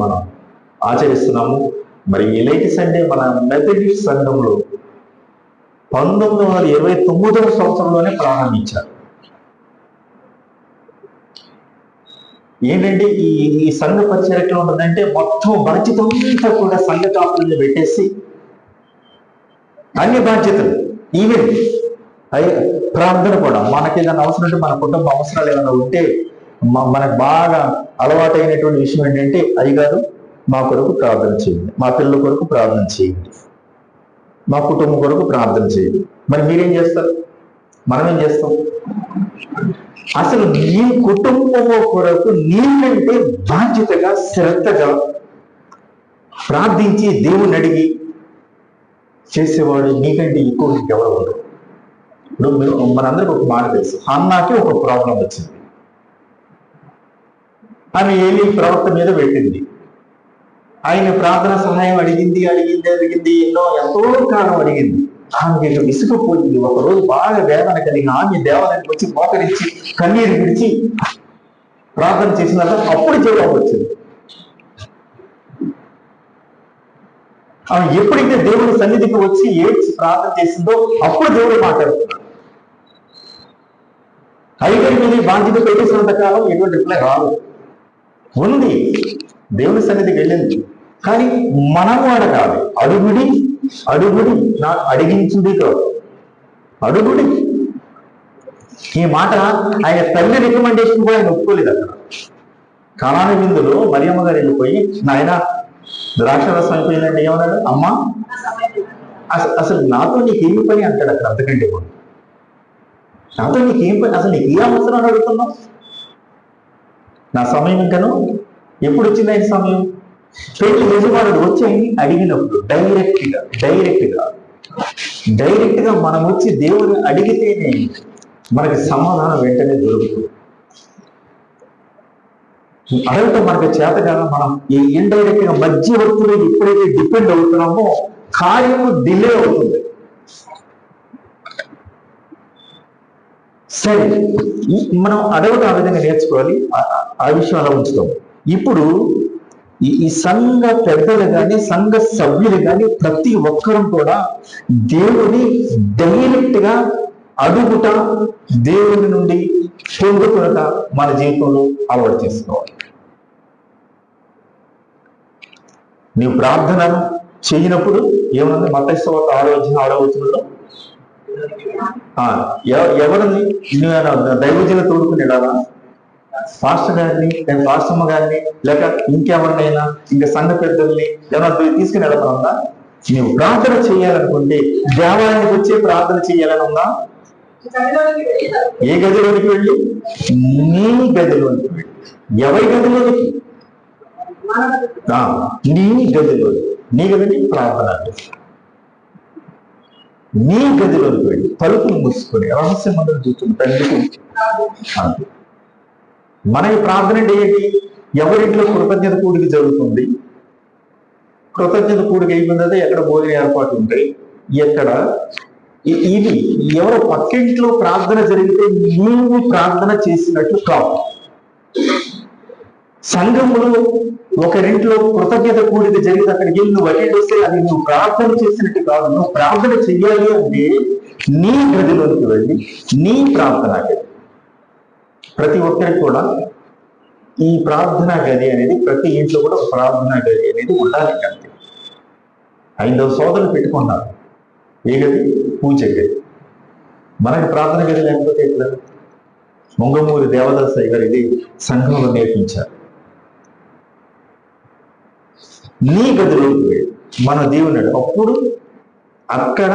మనం ఆచరిస్తున్నాము. మరి ఇలాంటి సండే మన మెథడిస్ట్ సంఘంలో 1929వ సంవత్సరంలోనే ప్రారంభించారు. ఏంటంటే ఈ సంఘ పరిచయం ఎట్లా ఉంటుందంటే మొత్తం బాధ్యత అంతా కూడా సంఘ కాపులను పెట్టేసి అన్ని బాధ్యతలు, ఈవెన్ ప్రార్థన కూడా, మనకి ఏదైనా అవసరం ఉంటే, మన కుటుంబ అవసరాలు ఏమైనా ఉంటే, మనకు బాగా అలవాటైనటువంటి విషయం ఏంటంటే, అయ్యగారు మా కొరకు ప్రార్థన చేయండి, మా పిల్లల కొరకు ప్రార్థన చేయండి, మా కుటుంబం కొరకు ప్రార్థన చేయండి. మరి మీరేం చేస్తారు? మనమేం చేస్తాం? అసలు నీ కుటుంబము కొరకు నీకంటే బాధ్యతగా శ్రద్ధగా ప్రార్థించి దేవుని అడిగి చేసేవాడు నీకంటే ఎక్కువ ఎవరు ఉండరు. ఇప్పుడు మనందరికి ఒక మాట తెలుసు, హన్నాకి ఒక ప్రాబ్లం వచ్చింది. ఆమె ఏలి ప్రవక్త మీద పెట్టింది. ఆయన ప్రార్థన సహాయం అడిగింది ఎంతో కాలం అడిగింది. ఆమెకి విసుగుపోయింది. ఒకరోజు బాగా వేదన కలిగి ఆమె దేవాలయానికి వచ్చి మోకరించి కన్నీరు విడిచి ప్రార్థన చేసిన అప్పుడు జవాబు వచ్చింది. ఆమె ఎప్పుడైతే దేవుడి సన్నిధికి వచ్చి ఏడ్చి ప్రార్థన చేసిందో అప్పుడు దేవుడు మాట్లాడుతున్నాడు. అయ్యగారి మీద బాధ్యత పెట్టేసినంత కాలం ఎటువంటి రిప్లై రాదు. ఉంది, దేవుడి సన్నిధికి వెళ్ళింది, కానీ మనము అడగాలి. అడుగుడి నాకు అడిగించుడి కాదు, అడుగుడి. ఈ మాట ఆయన తల్లి రికమెండేషన్ కూడా ఆయన ఒప్పుకోలేదు. అక్కడ కనాని విందులో మరియమ్మ గారు వెళ్ళిపోయి, నాయన ద్రాక్షరసం అయిపోయిందంటే ఏమన్నాడు? అమ్మా అసలు నాతో నీకేమి పని అంటాడు అక్కడ. అంతకంటే కూడా నాతో నీకేం పని, అసలు నీకు ఏ అవసరం అని అడుగుతున్నావు? నా సమయం ఇంకను ఎప్పుడు వచ్చింది ఆయన సమయం? పెళ్లి యజమానుడు వచ్చి ఆయన్ని అడిగినప్పుడు డైరెక్ట్ గా మనం వచ్చి దేవుని అడిగితేనే మనకి సమాధానం వెంటనే దొరుకుతుంది. అడగటం మనకు చేత కాదు. మనం ఈ ఇండైరెక్ట్ గా మధ్యవర్తులు ఎప్పుడైతే డిపెండ్ అవుతున్నామో కార్యము డిలే అవుతుంది. సరే, మనం అడగటం ఆ విధంగా నేర్చుకోవాలి. ఆ విషయం అలా ఉంచుతాం. ఇప్పుడు ఈ సంఘ పెద్దలు కానీ సంఘ సభ్యులు కానీ ప్రతి ఒక్కరూ కూడా దేవుని డైరెక్ట్ గా అడుగుట, దేవుని నుండి పొందుకునట మన జీవితంలో అలవాటు చేసుకోవాలి. నీవు ప్రార్థన చేయనప్పుడు ఏమన్నది? మత్తయి సువార్త 6వ వచనంలో ఎవరిని దైవజన తోడుకునేలాగా పాస్టర్ గారిని, పాస్టమ్మ గారిని, లేక ఇంకెవరినైనా, ఇంకా సంఘ పెద్దల్ని ఎవరైనా తీసుకుని వెళ్తా? నీవు ప్రార్థన చేయాలనుకుంటే దేవాలయానికి వచ్చే ప్రార్థన చేయాలని ఉందా? ఏ గదిలోనికి వెళ్ళి? నీ గదిలోనికి వెళ్ళి. ఎవరి గదిలోనికి? నీ గదిలోని. నీ గదిని ప్రార్థన. నీ గదిలోనికి వెళ్ళి తలుపులు మూసుకొని రహస్య మందులు చూస్తున్న తండ్రికి మన ప్రార్థన ఏంటి? ఎవరింట్లో కృతజ్ఞత కూడికి జరుగుతుంది, కృతజ్ఞత కూడికి అయిపోయిందంటే ఎక్కడ భోజన ఏర్పాటు ఉంటాయి, ఎక్కడ ఇది ఎవరో పక్కింట్లో ప్రార్థన జరిగితే నీవు ప్రార్థన చేసినట్లు కాదు. సంఘంలో ఒకరింట్లో కృతజ్ఞత కూడిక జరిగితే అక్కడికి వెళ్ళి నువ్వు అటెండ్ వస్తే అది నువ్వు ప్రార్థన చేసినట్టు కాదు. నువ్వు ప్రార్థన చెయ్యాలి అంటే నీ గదిలోకి వెళ్ళి నీ ప్రార్థన గది. ప్రతి ఒక్కరికి కూడా ఈ ప్రార్థనా గది అనేది, ప్రతి ఇంట్లో కూడా ఒక ప్రార్థనా గది అనేది ఉండాలి. అంతే. 5వ సోదరులు పెట్టుకున్నారు. ఏ గది? పూజ గది. మనకి ప్రార్థన గది లేకపోతే ఎట్లా? మొంగమూరి దేవదాసయ్య గారు ఇది సంఘంలో నేర్పించారు. నీ గదిలోకి వెళ్ళి మన దేవుడు అప్పుడు అక్కడ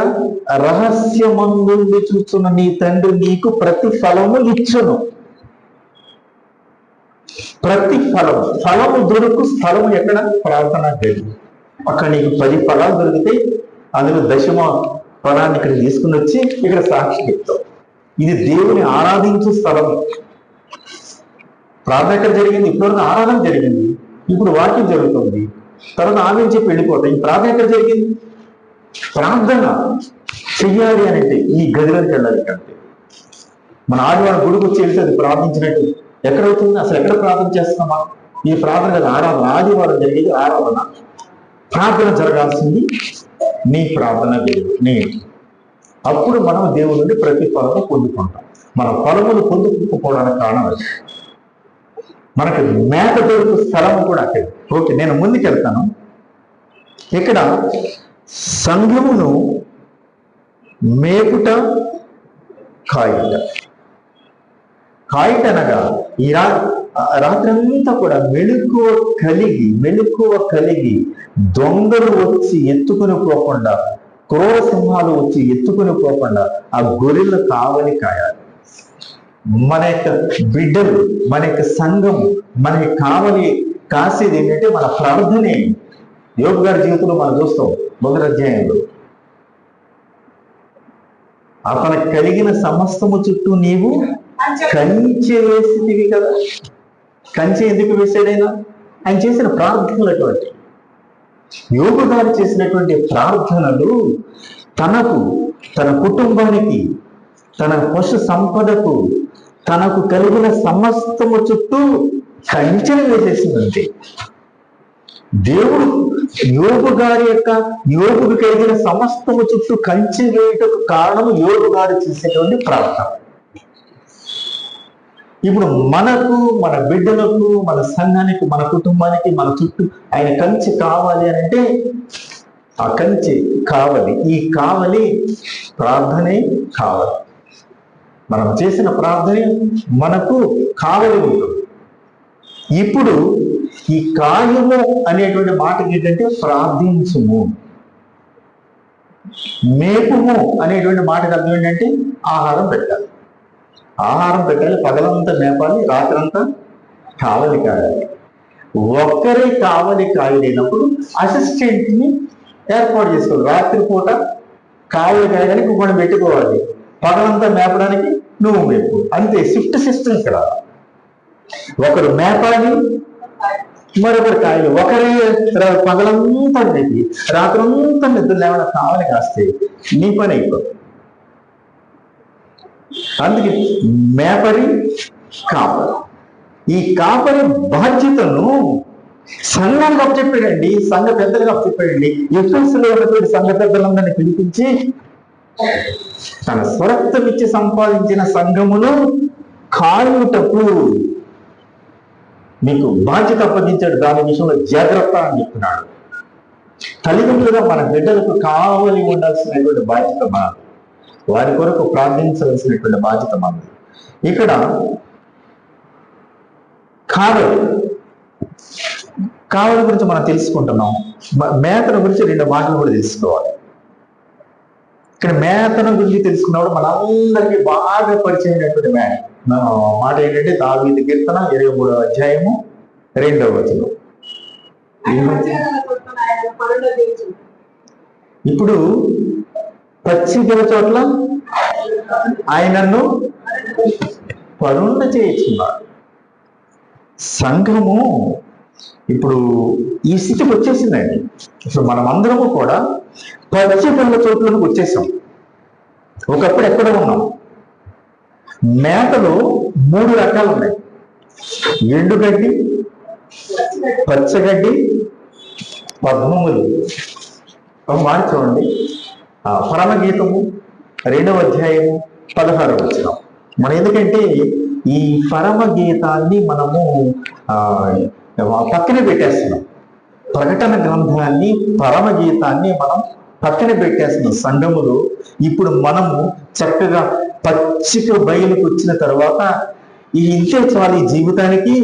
రహస్యమందుండి చూస్తున్న నీ తండ్రి నీకు ప్రతిఫలము ఇచ్చును. ఫలము దొరుకు స్థలము ఎక్కడ? ప్రార్థన గది. అక్కడ నీకు 10 ఫలాలు దొరికితే అందులో 10వ ఫలాన్ని ఇక్కడ తీసుకుని వచ్చి ఇక్కడ సాక్షి చెప్తావు. ఇది దేవుని ఆరాధించే స్థలం. ప్రార్థన ఎక్కడ జరిగింది? ఇప్పటివరకు ఆరాధన జరిగింది, ఇప్పుడు వాక్యం జరుగుతుంది, తర్వాత ఆమె చెప్పి వెళ్ళిపోతాయి. ఈ ప్రార్థన ఎక్కడ జరిగింది? ప్రార్థన చెయ్యాలి అని అంటే ఈ గదిలోకి వెళ్ళాలి. కంటే మన ఆదివారం గుడికి వచ్చి వెళ్తే అది ప్రార్థించినట్టు ఎక్కడవుతుంది? అసలు ఎక్కడ ప్రార్థన చేస్తున్నామా? ఈ ప్రార్థన కదా ఆరాధన, ఆదివారం జరిగేది ఆరాధన. ప్రార్థన జరగాల్సింది నీ ప్రార్థన దేవుడు నేను. అప్పుడు మనం దేవుడి నుండి ప్రతిఫలము పొందుకుంటాం. మన ఫలములు పొందుకోవడానికి కారణం అది. మనకు మేత దొరుకు స్థలం కూడా అక్కడ. ఓకే, నేను ముందుకెళ్తాను. ఇక్కడ సంఘమును మేపుట కాయుట. కాయుట అనగా ఈ రాత్రంతా కూడా మెలకువ కలిగి దొంగలు వచ్చి ఎత్తుకుని పోకుండా, క్రూర సింహాలు వచ్చి ఎత్తుకుని పోకుండా ఆ గొర్రెల కావలి కాయాలి. మన యొక్క బిడ్డలు, మన యొక్క సంఘము, మన కావలి కాసేది ఏంటంటే మన ప్రార్థనే. యోబు గారి జీవితంలో మనం చూస్తాం 1వ అధ్యాయంలో, అతనికి కలిగిన సమస్తము చుట్టూ నీవు కంచె వేసితివి కదా. కంచె ఎందుకు వేసాడైనా? ఆయన చేసిన ప్రార్థనలు అటువంటి. యోబు గారు చేసినటువంటి ప్రార్థనలు తనకు, తన కుటుంబానికి, తన పశు సంపదకు, తనకు కలిగిన సమస్తము చుట్టూ కంచెను వేసేసిందంటే దేవుడు యోబు గారి యొక్క, యోబుకు కలిగిన సమస్తము చుట్టూ కంచె వేయటకు కారణం యోబు గారు చేసేటువంటి ప్రార్థన. ఇప్పుడు మనకు, మన బిడ్డలకు, మన సంఘానికి, మన కుటుంబానికి, మన చుట్టూ ఆయన కంచె కావాలి అని అంటే ఆ కంచె కావాలి. ఈ కావలి ప్రార్థనే కావాలి. మనం చేసిన ప్రార్థనే మనకు కావలి ఉంటుంది. ఇప్పుడు ఈ కాయము అనేటువంటి మాటకి ఏంటంటే ప్రార్థించుము, మేపుము అనేటువంటి మాటకి అర్థం ఏంటంటే ఆహారం పెట్టాలి. ఆహారం పెట్టాలి, పగలంతా మేపాలి, రాత్రంతా కావలి కాయాలి. ఒక్కరే కావలి కాయలేనప్పుడు అసిస్టెంట్ని ఏర్పాటు చేసుకోవాలి. రాత్రిపూట కావలి కాయడానికి ఇంకొకటి పెట్టుకోవాలి, పగలంతా మేపడానికి నువ్వు మేపు. అంతే, షిఫ్ట్ సిస్టమ్ ఇక్కడ. ఒకరు మేపాలి, మరొకరు కాయలు. ఒకరే పగలంతా మేపి రాత్రంతా నిద్ర లేవడం కావలి కాస్తే నీ పని అయిపోతుంది. అందుకే మేపరి కాపరి. ఈ కాపరి బాధ్యతను సంఘానికి అప్పచెప్పాడండి, సంఘ పెద్దలుగా అప్పచెప్పాడండి. ఎఫెసులో ఉన్నటువంటి సంఘ పెద్దలందరినీ పిలిపించి తన స్వరక్తం ఇచ్చి సంపాదించిన సంఘమును కాయుటకు మీకు బాధ్యత అప్పగించాడు. దాని విషయంలో జాగ్రత్త అని చెప్తున్నాడు. తల్లిదండ్రులుగా మన బిడ్డలకు కావలి ఉండాల్సినటువంటి బాధ్యత మనది. వారి కొరకు ప్రార్థించవలసినటువంటి బాధ్యత మనది. ఇక్కడ కావలి గురించి మనం తెలుసుకుంటున్నాం. మేతన గురించి 2 మాటలు కూడా తెలుసుకోవాలి. ఇక్కడ మేతన గురించి తెలుసుకున్నప్పుడు మనందరికీ బాగా పరిచయం అయినటువంటి మాట ఏంటంటే దావీదు కీర్తన 23వ అధ్యాయము 2వ వచనం. ఇప్పుడు పచ్చిగల చోట్ల ఆయనను పరుండ చేయించున్నాడు. సంఘము ఇప్పుడు ఈ స్థితికి వచ్చేసిందండి. ఇప్పుడు మనమందరము కూడా పచ్చిగల చోట్లకు వచ్చేసాం. ఒకప్పుడు ఎక్కడ ఉన్నాం? మేతలు 3 రకాలు ఉన్నాయి: ఎండుగడ్డి, పచ్చగడ్డి, పద్మములు. ఒక మాట చూడండి, పరమగీతము 2వ అధ్యాయము 16వ వచనం. మనం ఎందుకంటే ఈ పరమగీతాన్ని మనము పక్కన పెట్టేస్తున్నాం. ప్రకటన గ్రంథాన్ని, పరమగీతాన్ని మనం పక్కన పెట్టేస్తున్నాం సంఘములు. ఇప్పుడు మనము చక్కగా పచ్చిక బయలుకు వచ్చిన తర్వాత ఈ ఇంతే చాలు ఈ జీవితానికి,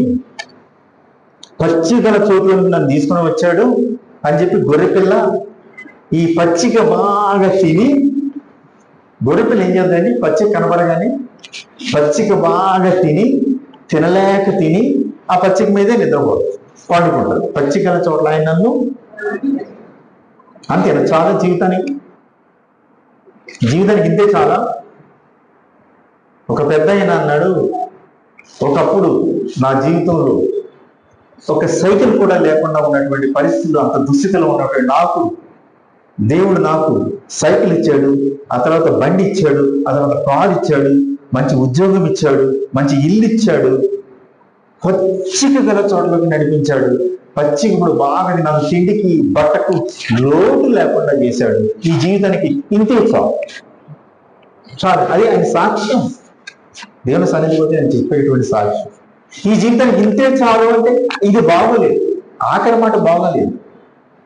పచ్చిగల చోట్లను నన్ను తీసుకుని వచ్చాడు అని చెప్పి గొర్రెపిల్ల ఈ పచ్చిక బాగా తిని, గొర్రెపిల్ల ఏం చేద్దండి, పచ్చిక కనబడగానే పచ్చిక బాగా తినలేక తిని ఆ పచ్చిక మీదే నిద్రపోతుంది, పండుకుంటుంది. పచ్చికల చోట్ల ఆయన నన్ను అంతేనా? చాలా జీవితానికి ఇంతే చాలా. ఒక పెద్ద ఆయన అన్నాడు, ఒకప్పుడు నా జీవితంలో ఒక సైకిల్ కూడా లేకుండా ఉన్నటువంటి పరిస్థితుల్లో, అంత దుస్థితిలో ఉన్నటువంటి దేవుడు నాకు సైకిల్ ఇచ్చాడు, ఆ తర్వాత బండి ఇచ్చాడు, ఆ తర్వాత కారు ఇచ్చాడు, మంచి ఉద్యోగం ఇచ్చాడు, మంచి ఇల్లు ఇచ్చాడు. పచ్చిక గల చోట్లోకి నడిపించాడు. పచ్చిక ఇప్పుడు బాగా నాకు తిండికి బట్టకు లోటు లేకుండా చేశాడు. ఈ జీవితానికి ఇంతే చాలు చాలు. అది ఆయన సాక్ష్యం. దేవుని సన్నిధి పోతే ఆయన చెప్పేటువంటి సాక్ష్యం. ఈ జీవితానికి ఇంతే చాలు అంటే ఇది బాగోలేదు. ఆఖరి మాట బాగోలేదు.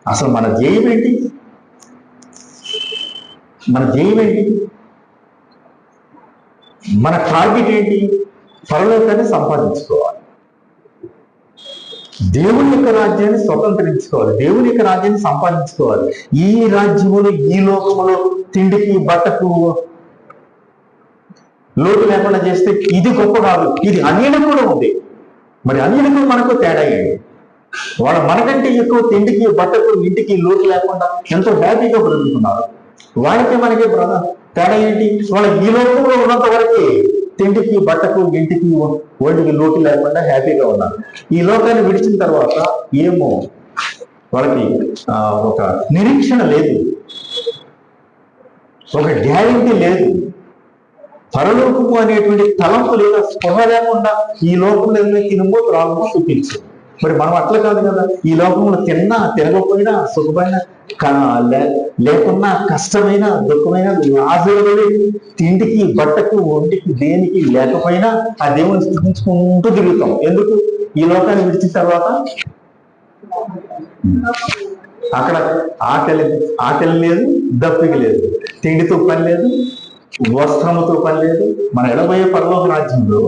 అసలు మన ధ్యేయం ఏంటి? మన ధ్యేయం ఏంటి? మన టార్గెట్ ఏంటి? పరలోకాన్ని సంపాదించుకోవాలి, దేవుని యొక్క రాజ్యాన్ని స్వతంత్రించుకోవాలి, దేవుని యొక్క రాజ్యాన్ని సంపాదించుకోవాలి. ఈ రాజ్యములు ఈ లోకములో తిండికి బట్టకు లోటు లేకుండా చేస్తే ఇది గొప్ప కాదు. ఇది అన్యులకు కూడా ఉంది. మరి అన్యులకు మనకు తేడా ఏంటి? వాళ్ళు మనకంటే ఎక్కువ తిండికి బట్టకు ఇంటికి లోటు లేకుండా ఎంతో హ్యాపీగా బ్రతుకుతున్నారు. వాళ్ళకి మనకి తేడా ఏంటి? వాళ్ళ ఈ లోకంలో ఉన్నంత వరకే తిండికి బట్టకు ఇంటికి ఒంటికి లోటు లేకుండా హ్యాపీగా ఉన్నారు. ఈ లోకాన్ని విడిచిన తర్వాత ఏమో వాళ్ళకి ఒక నిరీక్షణ లేదు, ఒక గ్యారెంటీ లేదు, పరలోకము అనేటువంటి తలంపు లేదా స్పృహ లేకుండా ఈ లోకంలో తినుమో త్రాగుమో చూపించు. మరి మనం అట్లా కాదు కదా. ఈ లోకంలో తిన్నా తినకపోయినా సుఖమైన లేకున్నా కష్టమైన దుఃఖమైన ఆశలు తిండికి బట్టకు ఒంటికి దేనికి లేకపోయినా ఆ దేవుని స్థుతించుకుంటూ తిరుగుతాం. ఎందుకు? ఈ లోకాన్ని విడిచిన తర్వాత అక్కడ ఆకలి లేదు, దప్పిక లేదు, తిండితో పని లేదు, వస్త్రముతో పని లేదు. మన ఎడబోయే పరలోక రాజ్యంలో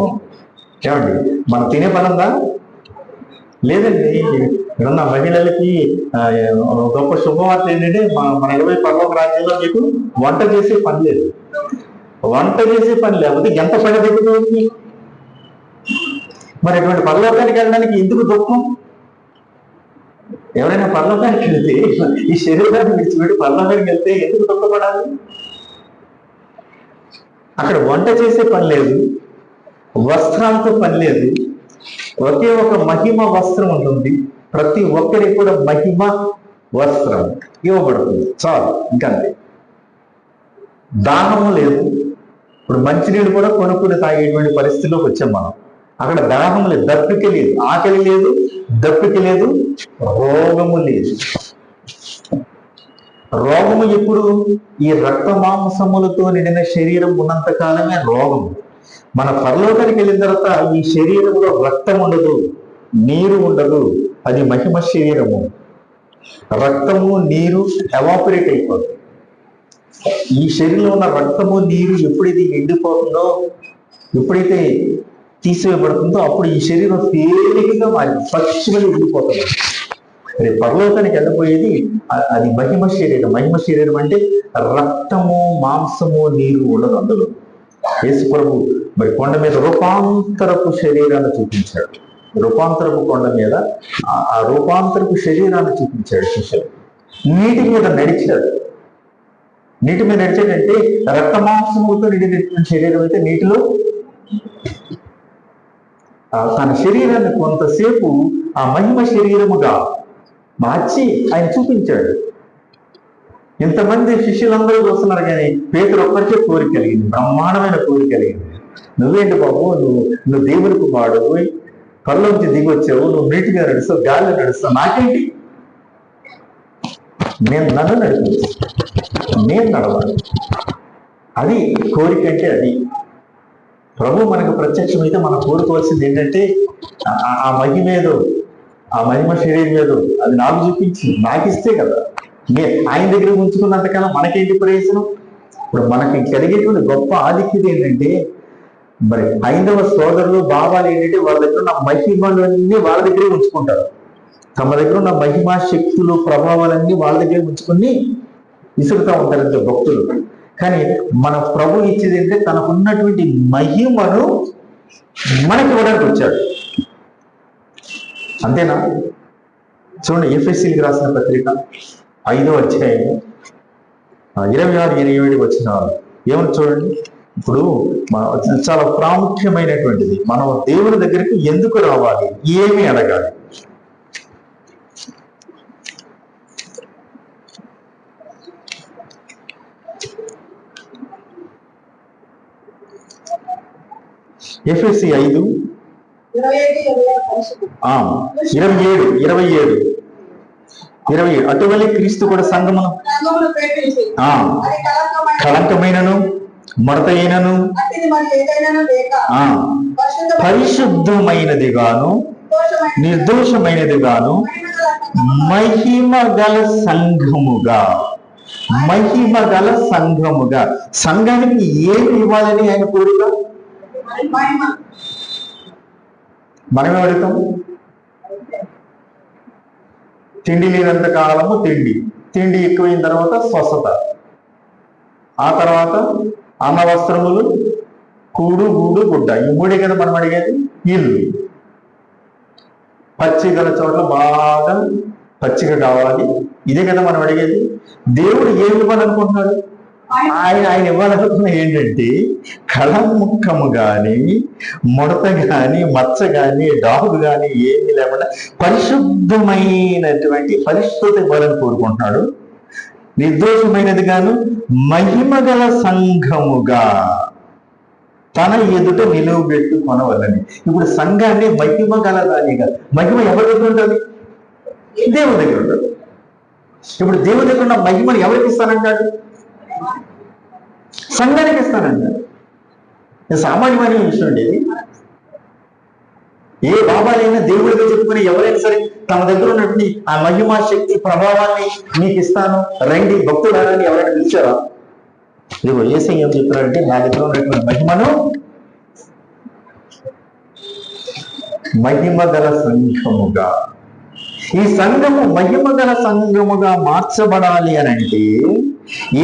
ఏమండి మనం తినే పని ఉందా? లేదండి. ఇక్కడున్న మహిళలకి గొప్ప శుభవార్త ఏంటంటే మన ఎడబోయే పరలోక రాజ్యంలో మీకు వంట చేసే పని లేదు. వంట చేసే పని లేకపోతే ఎంత పని దొరుకుతుంది? మరి అటువంటి పరలోకానికి వెళ్ళడానికి ఎందుకు దుఃఖం? ఎవరైనా పరలోకానికి వెళ్తే ఈ శరీరాన్ని విడిచిపెట్టి పరలోకానికి వెళ్తే ఎందుకు దుఃఖపడాలి? అక్కడ వంట చేసే పని లేదు, వస్త్రాలతో పని లేదు, ఒకే ఒక మహిమ వస్త్రం ఉంటుంది. ప్రతి ఒక్కరికి కూడా మహిమ వస్త్రం ఇవ్వబడుతుంది. చాలు, ఇంకంతే. దాహము లేదు. ఇప్పుడు మంచినీళ్ళు కూడా కొనుక్కుని తాగేటువంటి పరిస్థితిలోకి వచ్చాం మనం. అక్కడ దాహం లేదు, దప్పిక లేదు, ఆకలి లేదు, దప్పిక లేదు, రోగము లేదు. రోగము ఎప్పుడు? ఈ రక్త మాంసములతో నిండిన శరీరం ఉన్నంత కాలమే రోగము. మన పరలోకానికి వెళ్ళిన తర్వాత ఈ శరీరంలో రక్తం ఉండదు, నీరు ఉండదు. అది మహిమ శరీరము. రక్తము నీరు ఎవాపరేట్ అయిపోతుంది. ఈ శరీరంలో ఉన్న రక్తము నీరు ఎప్పుడైతే ఎండిపోతుందో, ఎప్పుడైతే తీసివేయబడుతుందో అప్పుడు ఈ శరీరం తేలికగా మారి పక్షులు ఎండిపోతుంది. రేపు పరలోకానికి వెళ్ళబోయేది అది మహిమ శరీరం. మహిమ శరీరం అంటే రక్తము మాంసము నీరు ఉండదు అందులో. యేసు ప్రభు మరి కొండ మీద రూపాంతరపు శరీరాన్ని చూపించాడు. రూపాంతరపు కొండ మీద ఆ రూపాంతరపు శరీరాన్ని చూపించాడు శిష్యులు. నీటి మీద నడిచాడు. నీటి మీద నడిచాడంటే రక్త మాంసములతో నిండినటువంటి శరీరం అయితే నీటిలో తన శరీరాన్ని కొంతసేపు ఆ మహిమ శరీరముగా మార్చి ఆయన చూపించాడు. ఇంతమంది శిష్యులందరూ చూస్తున్నారు కానీ పేతురు ఒక్కరికే కోరిక కలిగింది, బ్రహ్మాండమైన కోరిక కలిగింది. నువ్వేంటి బాబు, నువ్వు దేవుని కుమారుడు, కళ్ళలోంచి దిగి వచ్చావు, నువ్వు నీటిగా నడుస్తావు, గాలిలో నడుస్తావు, నాకేంటి? నన్ను నడిపించు, నేను నడవాలి. అది కోరిక అంటే అది. ప్రభు మనకు ప్రత్యక్షమైతే మనం కోరుకోవాల్సింది ఏంటంటే ఆ మహిమేదో, ఆ మహిమ శరీరం ఏదో అది నాకు చూపించి నాకు ఇస్తే కదా. ఆయన దగ్గర ఉంచుకున్నంతకాలం మనకేంటి ప్రయోజనం? ఇప్పుడు మనకి కలిగేటువంటి గొప్ప ఆధిక్యత ఏంటంటే మరి హైందవ సోదరులు బాబాలు ఏంటంటే వాళ్ళ దగ్గర ఉన్న మహిమలన్నీ వాళ్ళ దగ్గరే ఉంచుకుంటారు. తమ దగ్గర ఉన్న మహిమా శక్తులు ప్రభావాలన్నీ వాళ్ళ దగ్గర ఉంచుకుని విసురుతూ ఉంటారు భక్తులు. కానీ మన ప్రభు ఇచ్చేది ఏంటంటే తనకున్నటువంటి మహిమను మనకి ఇవ్వడానికి వచ్చాడు. అంతేనా? చూడండి, ఎఫెసీకి రాసిన పత్రిక 5వ అధ్యాయం 26-27 వచనాలు ఏమని చూడండి. ఇప్పుడు చాలా ప్రాముఖ్యమైనటువంటిది. మనం దేవుని దగ్గరికి ఎందుకు రావాలి, ఏమి అడగాలి? ఎఫెసీ 5 27 అటువలే క్రీస్తు కూడా సంఘమును కళంకమైనను మడత అయినను పరిశుద్ధమైనది గాను నిర్దోషమైనది గాను మహిమ గల సంఘముగా సంఘానికి ఏమి ఇవ్వాలని ఆయన కోరిక? మనమే అడుగుతాం. తిండి లేనంత కాలము తిండి ఎక్కువైన తర్వాత స్వస్థత, ఆ తర్వాత అన్న వస్త్రములు, కూడు గూడు గుడ్డ, ఈ మూడే కదా మనం అడిగేది. ఇల్లు పచ్చిగల చోట్ల బాగా పచ్చిగా కావాలి, ఇదే కదా మనం అడిగేది. దేవుడు ఏమి ఇవ్వాలనుకుంటున్నాడు? ఆయన ఇవ్వాలనుకున్న ఏంటంటే కళముఖము గాని, ముడత గాని, మచ్చ గాని, డాగు గాని ఏమీ లేకుండా పరిశుద్ధమైనటువంటి పరిశుద్ధత ఇవ్వాలని కోరుకుంటున్నాడు. నిర్దోషమైనది గాను మహిమగల సంఘముగా తన ఎదుట నిలువబెట్టుకొనవలని. ఇప్పుడు సంఘాన్ని మహిమ గలదానిగా, మహిమ ఎవరి దగ్గర ఉంటుంది? దేవుని దగ్గర ఉంటుంది. ఇప్పుడు దేవుని దగ్గర ఉన్న మహిమను ఎవరికి ఇస్తానంటాడు? సంఘానికి ఇస్తానంటాడు. సామాన్యమైన విషయం అండి ఇది. ఏ బాబాలైనా దేవుడిగా చెప్పుకుని ఎవరైనా సరే తమ దగ్గర ఉన్నటువంటి ఆ మహిమ శక్తి ప్రభావాన్ని మీకు ఇస్తాను రండి భక్తుడారని ఎవరైనా పిలిచారా? ఇదిగో ఏసై ఏం చెప్తున్నారంటే నా దగ్గర ఉన్నటువంటి మహిమ గల సంఘముగా, ఈ సంఘము మహిమ గల సంఘముగా మార్చబడాలి అని అంటే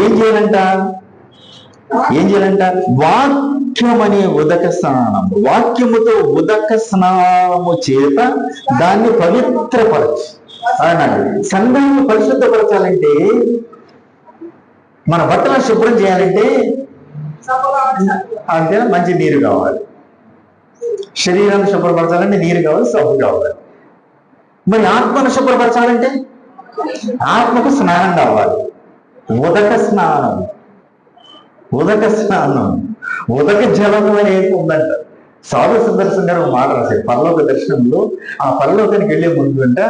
ఏం చేయాలంట? వాక్యం అనే ఉదక స్నానము, వాక్యముతో ఉదక స్నానము చేత దాన్ని పవిత్రపరచు అన్నాడు. సంఘాన్ని పరిశుద్ధపరచాలంటే, మన బట్టలను శుభ్రం చేయాలంటే అంటే మంచి నీరు కావాలి. శరీరాన్ని శుభ్రపరచాలంటే నీరు కావాలి, సబ్బు కావాలి. మరి ఆత్మను శుభ్రపరచాలంటే ఆత్మకు స్నానం కావాలి. ఉదక స్నానం, ఉదక జలము అనేది ఉందంట. సాధు సుదర్శన్ గారు మాట రాశారు పరలోక దర్శనంలో. ఆ పరలోకానికి వెళ్లే ముందు అంట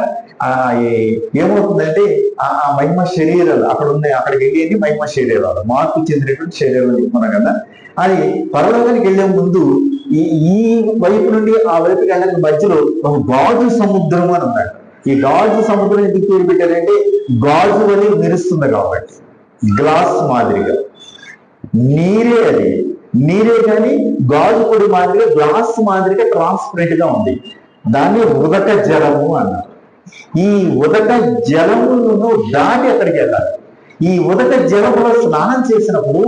ఏమవుతుందంటే ఆ మహిమ శరీరాలు అక్కడ ఉన్నాయి, అక్కడికి వెళ్ళేది మహిమ శరీరాలు, మార్పు చెందినటువంటి శరీరాలు చెప్పుకున్నాం కదా. అది పరలోకానికి వెళ్లే ముందు ఈ వైపు నుండి ఆ వైపుకి వెళ్ళడానికి మధ్యలో ఒక గాజు సముద్రం అని ఉన్నాడు. ఈ గాజు సముద్రం ఎందుకు పేరు పెట్టారంటే గాజు వలె మెరుస్తుంది కాబట్టి, గ్లాస్ మాదిరిగా. నీరే కానీ గాజు పొడి మాదిరిగా గ్లాస్ మాదిరిగా ట్రాన్స్పరెంట్ గా ఉంది. దాన్ని ఉదక జలము అన్నారు. ఈ ఉదక జలములను దాటి అక్కడికి వెళ్ళాలి. ఈ ఉదక జలములో స్నానం చేసినప్పుడు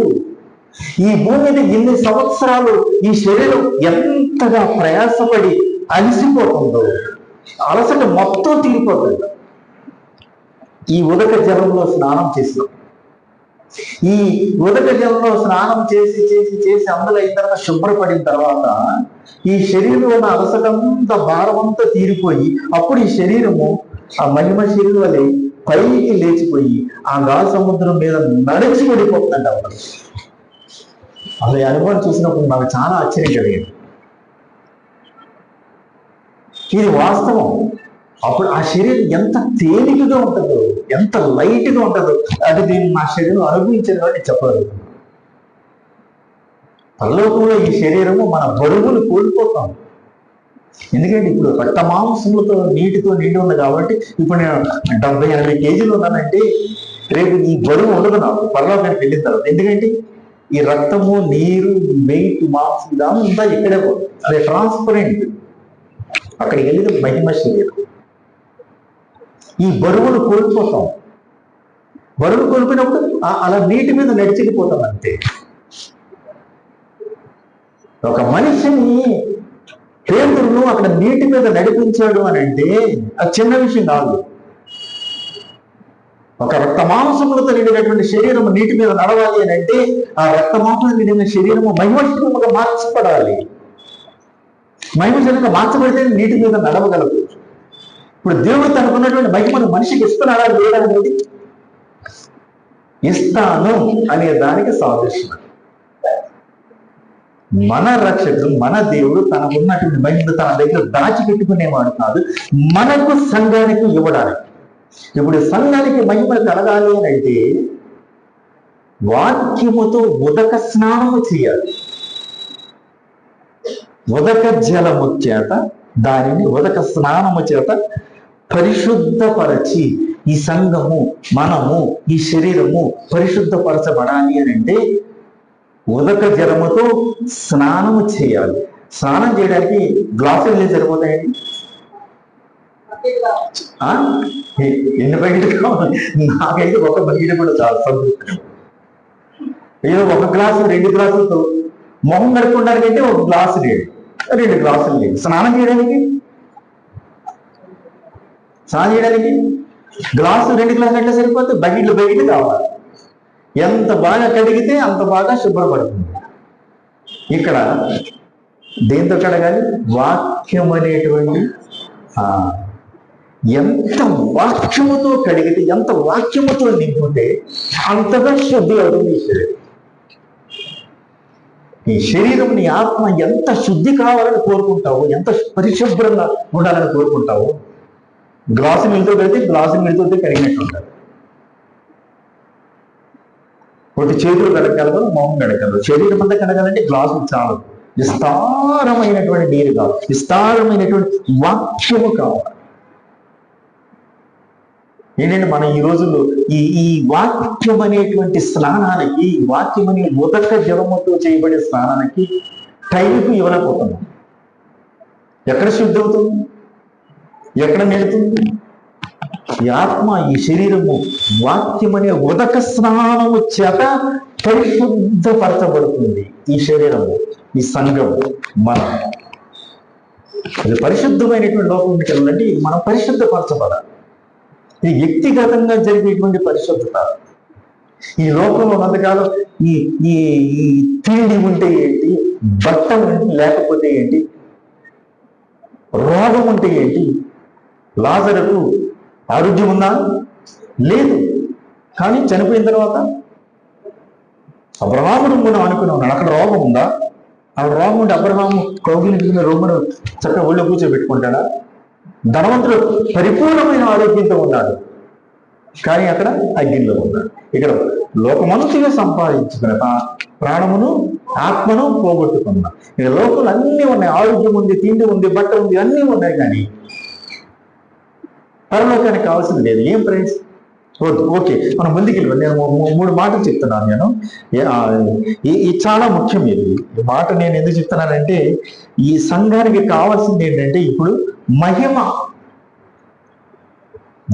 ఈ భూమి మీద ఎన్ని సంవత్సరాలు ఈ శరీరం ఎంతగా ప్రయాసపడి అలసిపోతుందో, అలసట మొత్తం తీరిపోతుంది ఈ ఉదక జలంలో స్నానం చేసినాం. ఈ ఉదక జలంలో స్నానం చేసి చేసి చేసి అందులో అయిన తర్వాత శుభ్రపడిన తర్వాత ఈ శరీరంలో ఉన్న అలసటంతా భారమంతా తీరిపోయి అప్పుడు ఈ శరీరము ఆ మహిమ శరీరం వల్ల పైకి లేచిపోయి ఆ గాలి సముద్రం మీద నడిచి పడిపోతుందంట. అసలు అనుభవం చూసినప్పుడు నాకు చాలా ఆశ్చర్యం కలిగింది. ఇది వాస్తవం. అప్పుడు ఆ శరీరం ఎంత తేలికగా ఉంటుందో, ఎంత లైట్గా ఉంటుందో, అది దీన్ని నా శరీరం అనుభవించిన కాబట్టి చెప్పగలుగుతాం. పరలోకంలో ఈ శరీరము మన బరువులు కోల్పోతాం. ఎందుకంటే ఇప్పుడు రక్త మాంసములతో నీటితో నిండి ఉంది కాబట్టి ఇప్పుడు నేను 70-80 కేజీలు ఉన్నానంటే రేపు ఈ బరువు ఉండదు నాకు పరలోకానికి వెళ్ళిన తర్వాత. ఎందుకంటే ఈ రక్తము, నీరు, వెయిట్, మాంసం ఇదంతా ఇక్కడే పోతుంది. అది ట్రాన్స్పరెంట్. అక్కడికి వెళ్ళిన మహిమ శరీరం. ఈ బరువును కోల్పోతాం. బరువు కోల్పోయినప్పుడు అలా నీటి మీద నడిచిపోతాం అంతే. ఒక మనిషిని పేతురును అక్కడ నీటి మీద నడిపించాడు అని అంటే అది చిన్న విషయం కాదు. ఒక రక్త మాంసములతో నిండినటువంటి శరీరం నీటి మీద నడవాలి అని అంటే ఆ రక్త మాంసంలో నిండిన శరీరము మహిమశరీరముగా మార్చబడాలి. మహిమశరీరంగా మార్చబడితే నీటి మీద నడవగలదు. ఇప్పుడు దేవుడు తనకున్నటువంటి మహిమను మనిషికి ఇస్తున్నాడా లేదా అనేది ఇస్తాను అనే దానికి సాదృశ్యం. మన రక్షకుడు, మన దేవుడు తనకున్నటువంటి మహిమను తన దగ్గర దాచిపెట్టుకునేవాడు కాదు, మనకు సంఘానికి ఇవ్వడానికి. ఇప్పుడు సంఘానికి మహిమలు కలగాలి అని అయితే వాక్యముతో ఉదక స్నానము చేయాలి. ఉదక జలము చేత, దానిని ఉదక స్నానము చేత పరిశుద్ధపరచి, ఈ సంఘము, మనము, ఈ శరీరము పరిశుద్ధపరచబడాలి అని అంటే ఉదక జలముతో స్నానము చేయాలి. స్నానం చేయడానికి గ్లాసులు ఎన్ని సరిపోతాయండి? ఎన్ని బకెట్లు కావాలి? నాకైతే ఒక బకెట్ కూడా చాలా సంతృప్తి. ఏదో ఒక గ్లాసు 2 గ్లాసులతో మొహం కడుక్కోవడానికి అయితే ఒక గ్లాసు లేదు, 2 గ్లాసులు లేదు. స్నానం చేయడానికి గ్లాసు 2 గ్లాసులు అంటే సరిపోతే బకెట్లు కావాలి. ఎంత బాగా కడిగితే అంత బాగా శుభ్రపడుతుంది. ఇక్కడ దేంతో కడగాలి? వాక్యం అనేటువంటి ఎంత వాక్యముతో కడిగితే, ఎంత వాక్యముతో నింపితే అంతగా శుద్ధి అవుతుంది ఈ శరీరం. ఈ శరీరం, నీ ఆత్మ ఎంత శుద్ధి కావాలని కోరుకుంటావు, ఎంత పరిశుభ్రంగా ఉండాలని కోరుకుంటావు. గ్లాసు నీళ్ళతో కడితే గ్లాసు నీళ్ళతో కడిగినట్టు ఉంటారు. ఒకటి చేతులు కడగలదు, మొహం కడగలదు. శరీరం అంతా కడగాలంటే గ్లాసు చాలు. విస్తారమైనటువంటి నీరు కావాలి, విస్తారమైనటువంటి వాక్యము కావాలి. ఏంటంటే మనం ఈ రోజుల్లో ఈ వాక్యం అనేటువంటి స్నానానికి, వాక్యం అనే ఉదక జలముతో చేయబడే స్నానానికి టైంకు ఇవ్వలేకపోతున్నాం. ఎక్కడ శుద్ధి అవుతుంది? ఎక్కడ నిలుతుంది? ఈ ఆత్మ, ఈ శరీరము వాక్యం అనే ఉదక స్నానము చేత పరిశుద్ధపరచబడుతుంది. ఈ శరీరము, ఈ సంఘము, మనం అది పరిశుద్ధమైనటువంటి లోకంకి వెళ్ళాలంటే మనం పరిశుద్ధపరచబడాలి. ఈ వ్యక్తిగతంగా జరిగేటువంటి పరిశుద్ధత. ఈ లోకంలో ఉన్నంతకాలం ఈ ఈ తిండి ఉంటే ఏంటి, బట్ట లేకపోతే ఏంటి, రోగం ఉంటే ఏంటి, లాజరుకు ఆరోగ్యం ఉందా? లేదు. కానీ చనిపోయిన తర్వాత అబ్రహాముడు మనం అనుకుని ఉన్నాడు, అక్కడ రోగం ఉందా? ఆ రోగం ఉంటే అబ్రహాము కౌగిలించిన రోగును చక్కగా ఒళ్ళో కూర్చోబెట్టుకుంటాడా? ధనవంతుడు పరిపూర్ణమైన ఆరోగ్యంతో ఉన్నాడు, కానీ అక్కడ అగ్నిలో ఉన్నాడు. ఇక్కడ లోకమంతుగా సంపాదించుకున్న ప్రాణమును, ఆత్మను పోగొట్టుకున్నా. ఇక లోకంలో అన్నీ ఉన్నాయి, ఆరోగ్యం ఉంది, తిండి ఉంది, బట్ట ఉంది, అన్నీ ఉన్నాయి, కానీ పరలోకానికి కావాల్సింది లేదు. ఏం ఫ్రెండ్స్? ఓకే, మనం ముందుకెళ్ళి నేను 3 మాటలు చెప్తున్నాను. నేను ఇది చాలా ముఖ్యం. ఈ మాట నేను ఎందుకు చెప్తున్నానంటే, ఈ సంఘానికి కావాల్సింది ఏంటంటే ఇప్పుడు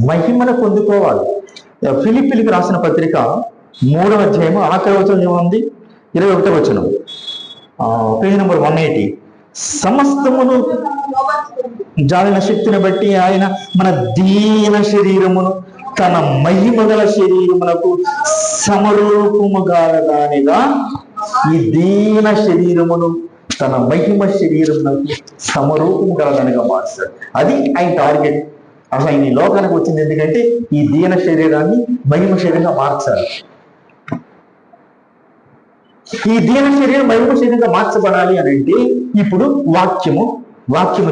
మహిమను పొందుకోవాలి. ఫిలిప్పీలకు రాసిన పత్రిక 3వ అధ్యాయము ఆఖరి వచనం ఏముంది? 21వ వచనం, పేజ్ నెంబర్ 180. సమస్తమును జాలిన శక్తిని బట్టి ఆయన మన దీన శరీరమును తన మహిమగల శరీరమునకు సమరూపముగా దానిగా, ఈ దీన శరీరమును తన మహిమ శరీరమునకు సమరూపముగా దానిగా మార్చాడు. అది ఆయన టార్గెట్. అసలు ఆయన ఈ లోకానికి వచ్చింది ఎందుకంటే ఈ దీన శరీరాన్ని మహిమ శరీరంగా మార్చాలి. ఈ దీన శరీరం మహిమ శరీరంగా మార్చబడాలి అని అంటే ఇప్పుడు వాక్యము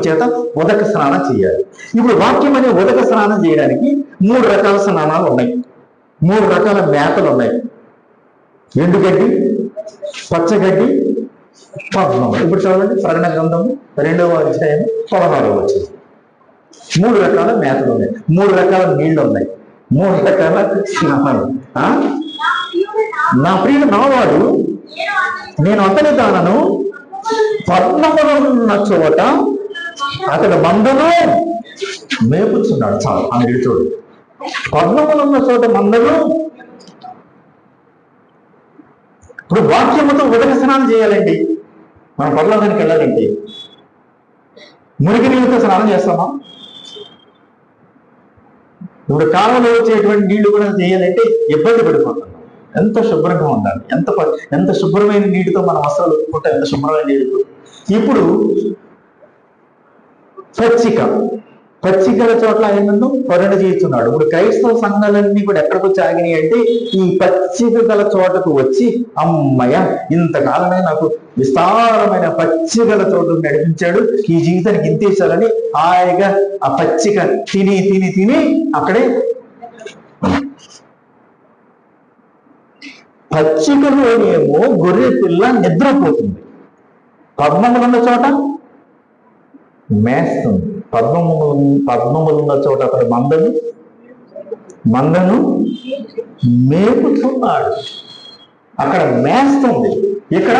చేత ఉదక స్నానం చేయాలి. ఇప్పుడు వాక్యం అనే ఉదక స్నానం చేయడానికి 3 రకాల స్నానాలు ఉన్నాయి, 3 రకాల మేతలు ఉన్నాయి. ఎండుగడ్డి, పచ్చగడ్డి, పద్మం. ఇప్పుడు చూడండి, ప్రకటన గ్రంథము 2వ అధ్యాయం 16వ వచనం. 3 రకాల మేతలు ఉన్నాయి, 3 రకాల నీళ్లు ఉన్నాయి, 3 రకాల స్నానాలు. నా ప్రియుడు నావాడు, నేను అతని దానను పద్మములున్న చోట అతడు మందను మేపుచున్నాడు. చాలు, అందుకు చూడు, పద్మములున్న చోట మందను. ఇప్పుడు వాక్యముతో ఉదక స్నానం చేయాలండి. మన పరలోకానికి వెళ్ళాలంటే మురికి నీళ్ళతో స్నానం చేస్తామా? ఇప్పుడు కాలంలో వచ్చేటువంటి నీళ్లు కూడా చేయాలంటే ఇబ్బంది పడిపోతున్నాం. ఎంత శుభ్రంగా ఉండాలి, ఎంత శుభ్రమైన నీటితో మన వస్త్రాలు ఉట్టుకుంటే ఎంత శుభ్రమైన నీటితో. ఇప్పుడు పచ్చికల చోట్ల ఆయనను కరుణ చేస్తున్నాడు. ఇప్పుడు క్రైస్తవ సంఘాలన్నీ కూడా ఎక్కడికి వచ్చి ఆగినాయి అంటే ఈ పచ్చిక గల చోటకు వచ్చి, అమ్మయ్య ఇంతకాలమే నాకు విస్తారమైన పచ్చికల చోటు నడిపించాడు, ఈ జీవితానికి ఇంతేసాలని హాయిగా ఆ పచ్చిక తిని తిని తిని అక్కడే పచ్చికలోనేమో గొర్రె పిల్ల నిద్రపోతుంది, పద్మములున్న చోట మేస్తుంది. పద్మములున్న చోట అతడు మందను మేపుతున్నాడు. అక్కడ మేస్తుంది, ఇక్కడ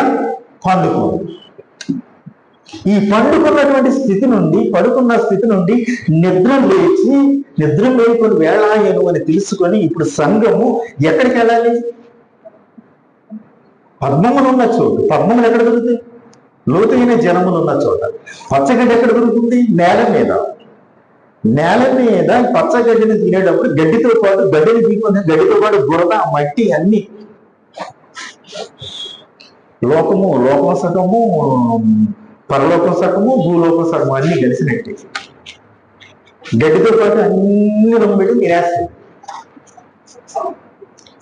పండుకుంది. ఈ పండుకున్నటువంటి స్థితి నుండి, పడుకున్న స్థితి నుండి నిద్ర లేకొని వేళాయను అని తెలుసుకొని ఇప్పుడు సంఘము ఎక్కడికి వెళ్ళాలి? పద్మములు ఉన్న చోటు. పద్మములు ఎక్కడ దొరుకుతాయి? లోతైన జనములు ఉన్న చోట. పచ్చగడ్డి ఎక్కడ దొరుకుతుంది? నేల మీద పచ్చగడ్డిని తినేటప్పుడు గడ్డితో పాటు గడ్డిని తీసుకొని గడ్డితో పాటు బురద, మట్టి అన్ని లోకము సగము, పరలోకం సగము, భూలోకం సగము అన్ని కలిసినట్టు గడ్డితో పాటు అన్ని రొమ్మిడి తినేస్తాయి.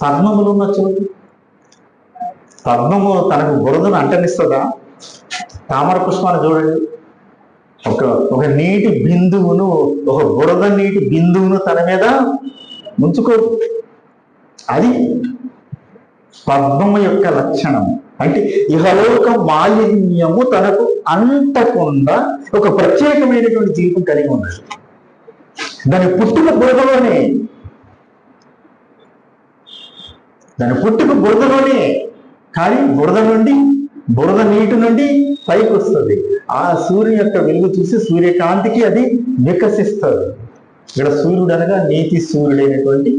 పద్మములు ఉన్న చోటు. పద్మము తనకు బురదను అంటనిస్తుందా? తామర పుష్పాన్ని చూడండి, ఒక నీటి బిందువును, ఒక బురద నీటి బిందువును తన మీద ఉంచుకోదు. అది పద్మము యొక్క లక్షణం. అంటే ఇహలోక మాలిన్యము తనకు అంటకుండా ఒక ప్రత్యేకమైనటువంటి జీవితం కలిగి ఉన్నది. దాని పుట్టుక బురదలోనే, కానీ బురద నీటి నుండి పైకి వస్తుంది. ఆ సూర్యుని యొక్క వెలుగు చూసి సూర్యకాంతికి అది వికసిస్తుంది. ఇక్కడ సూర్యుడు అనగా నీతి సూర్యుడైనటువంటి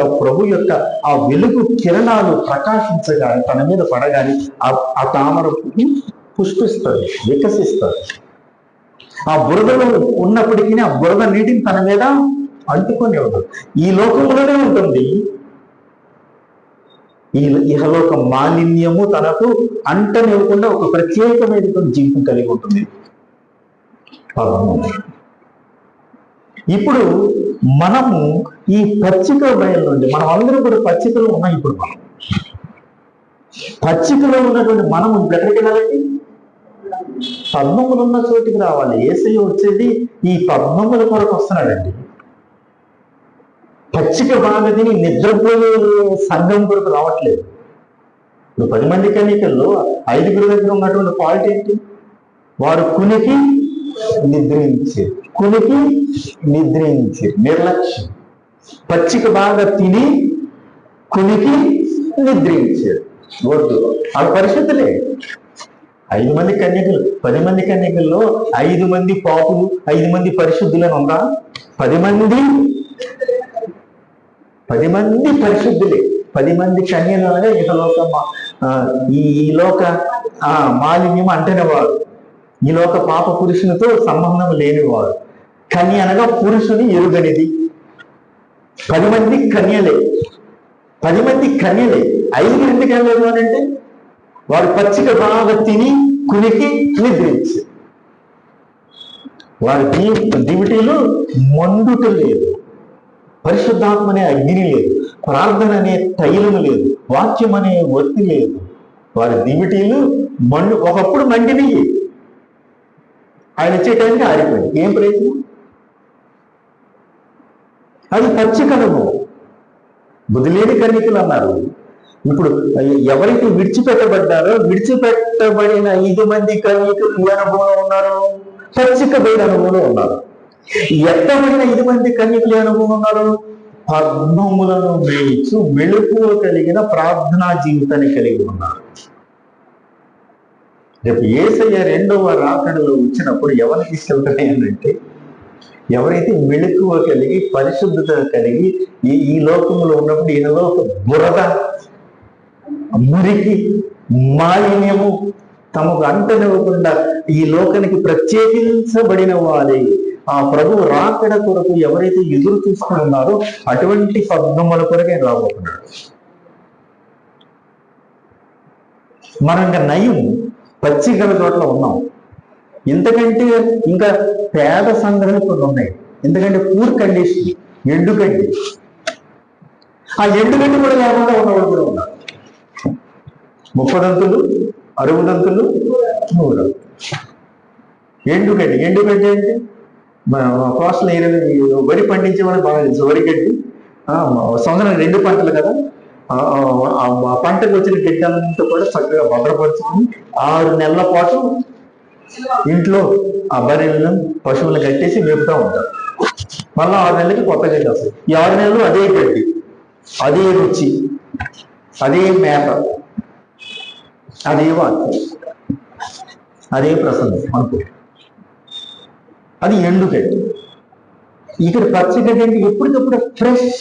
ఆ ప్రభు యొక్క ఆ వెలుగు కిరణాలు ప్రకాశించగా తన మీద పడగానే ఆ తామర పుష్పిస్తుంది, వికసిస్తుంది. ఆ బురదలో ఉన్నప్పటికీ ఆ బురద నీటిని తన మీద అంటుకొని ఉండదు. ఈ లోకంలోనే ఉంటుంది. ఈ ఇహలోక మాలిన్యము తనకు అంటనివ్వకుండా ఒక ప్రత్యేకమైనటువంటి జీవితం కలిగి ఉంటుంది. ఇప్పుడు మనము ఈ పచ్చిక బయలు నుండి, మనం అందరూ కూడా పచ్చికలో ఉన్నాం. ఇప్పుడు మనం పచ్చికలో ఉన్నటువంటి మనము ఎక్కడికి వెళ్ళాలండి? పద్మములు ఉన్న చోటికి రావాలి. యేసయ్య వచ్చేది ఈ పద్మముల కొరకు వస్తున్నాడండి. పచ్చిక బాగా తిని నిద్రపోయే సంఘం కొరకు రావట్లేదు. ఇప్పుడు 10 మంది కన్యకల్లో 5 దగ్గర ఉన్నటువంటి పాయింట్ ఏంటి? వారు కునికి నిద్రించి నిర్లక్ష్యం. పచ్చిక బాగా తిని కునికి నిద్రించారు. వద్దు, ఆ పరిస్థితులే. 5 మంది కన్యకలు, 10 మంది కన్యకల్లో 5 మంది పాపులు, 5 మంది పరిశుద్ధులని ఉందా? 10 మంది పరిశుద్ధులే. 10 మంది కన్యలు అనగా ఈ లోక మాలిన్యం అంటేనే వారు, ఈ లోక పాప పురుషునితో సంబంధం లేనివారు. కన్య అనగా పురుషుని ఎరుగనిది. 10 మంది కన్యలే. 5 ఎందుకు వెళ్ళలేదు అని అంటే వారు పచ్చిక బాగా తిని కునికి నిద్రించి, వారి దివిటీలు మండుట లేదు, పరిశుద్ధాత్మ అనే అగ్ని లేదు, ప్రార్థన అనే తైలము లేదు, వాక్యం అనే ఒత్తి లేదు. వారి దివిటీలు ఒకప్పుడు మండినవి, ఆయన వచ్చేటానికి ఆరిపోయింది. ఏం ప్రయత్నం? అది పచ్చికలము. బుద్ధిలేని కన్యకలు అన్నారు. ఇప్పుడు ఎవరైతే విడిచిపెట్టబడ్డారో విడిచిపెట్టబడిన 5 మంది కన్యకలు ఏ అనుభవంలో ఉన్నారు? పచ్చిక బయట అనుభవంలో ఉన్నారు. ఎత్తబడిన 5 మంది కన్యకలు ఏ అనుభవం ఉన్నారు? పద్మములను మేయిచు మెళుకువ కలిగిన ప్రార్థనా జీవితాన్ని కలిగి ఉన్నారు. రేపు యేసయ్య 2వ రాకడలో వచ్చినప్పుడు ఎవరిని తీసుకెళ్తాయి అంటే, ఎవరైతే మెళుకువ కలిగి పరిశుద్ధత కలిగి ఈ లోకంలో ఉన్నప్పుడు ఈయనలో ఒక బురద, మురికి, మాలిన్యము తమకు అంటనివ్వకుండా ఈ లోకానికి ప్రత్యేకించబడిన వారే ఆ ప్రభు రాకడ కొరకు ఎవరైతే ఎదురు చూసుకుని ఉన్నారో అటువంటి పద్మముల కొరకు ఆయన రాబోతున్నాడు. మనం ఇంకా నయం పచ్చికల చోట్ల ఉన్నాం. ఇంతకంటే ఇంకా పేద సంఘాలు కొన్ని ఉన్నాయి. ఎందుకంటే పూర్ కండిషన్, ఎండుగడ్డి. ఆ ఎండుగడ్డి కూడా లేకుండా ఉన్నవాళ్ళు కూడా ఉన్నారు. 30 దంతులు, 60 దంతులు, 100. ఎండుగడ్డి అంటే కోస్టల్ ఏరియా వరి పండించే వాళ్ళకి బాగా తెలుసు. వరి గడ్డి సంవత్సరం 2 పంటలు కదా, ఆ పంటకు వచ్చిన గడ్డి అంతా కూడా చక్కగా భద్రపరుచుకుని 6 నెలల పాటు ఇంట్లో ఆ బర్రెలను, పశువులను కట్టేసి మేపుతూ ఉంటారు. మళ్ళీ 6 నెలలకి కొత్త గడ్డి వస్తుంది. ఈ 6 నెలలు అదే గడ్డి, అదే రుచి, అదే మేత, అదే వాక్యం, అదే ప్రసంగం అనుకో. అది ఎండుగడ్డి. ఇక్కడ పచ్చగడ్డి అంటే ఎప్పటికప్పుడు ఫ్రెష్.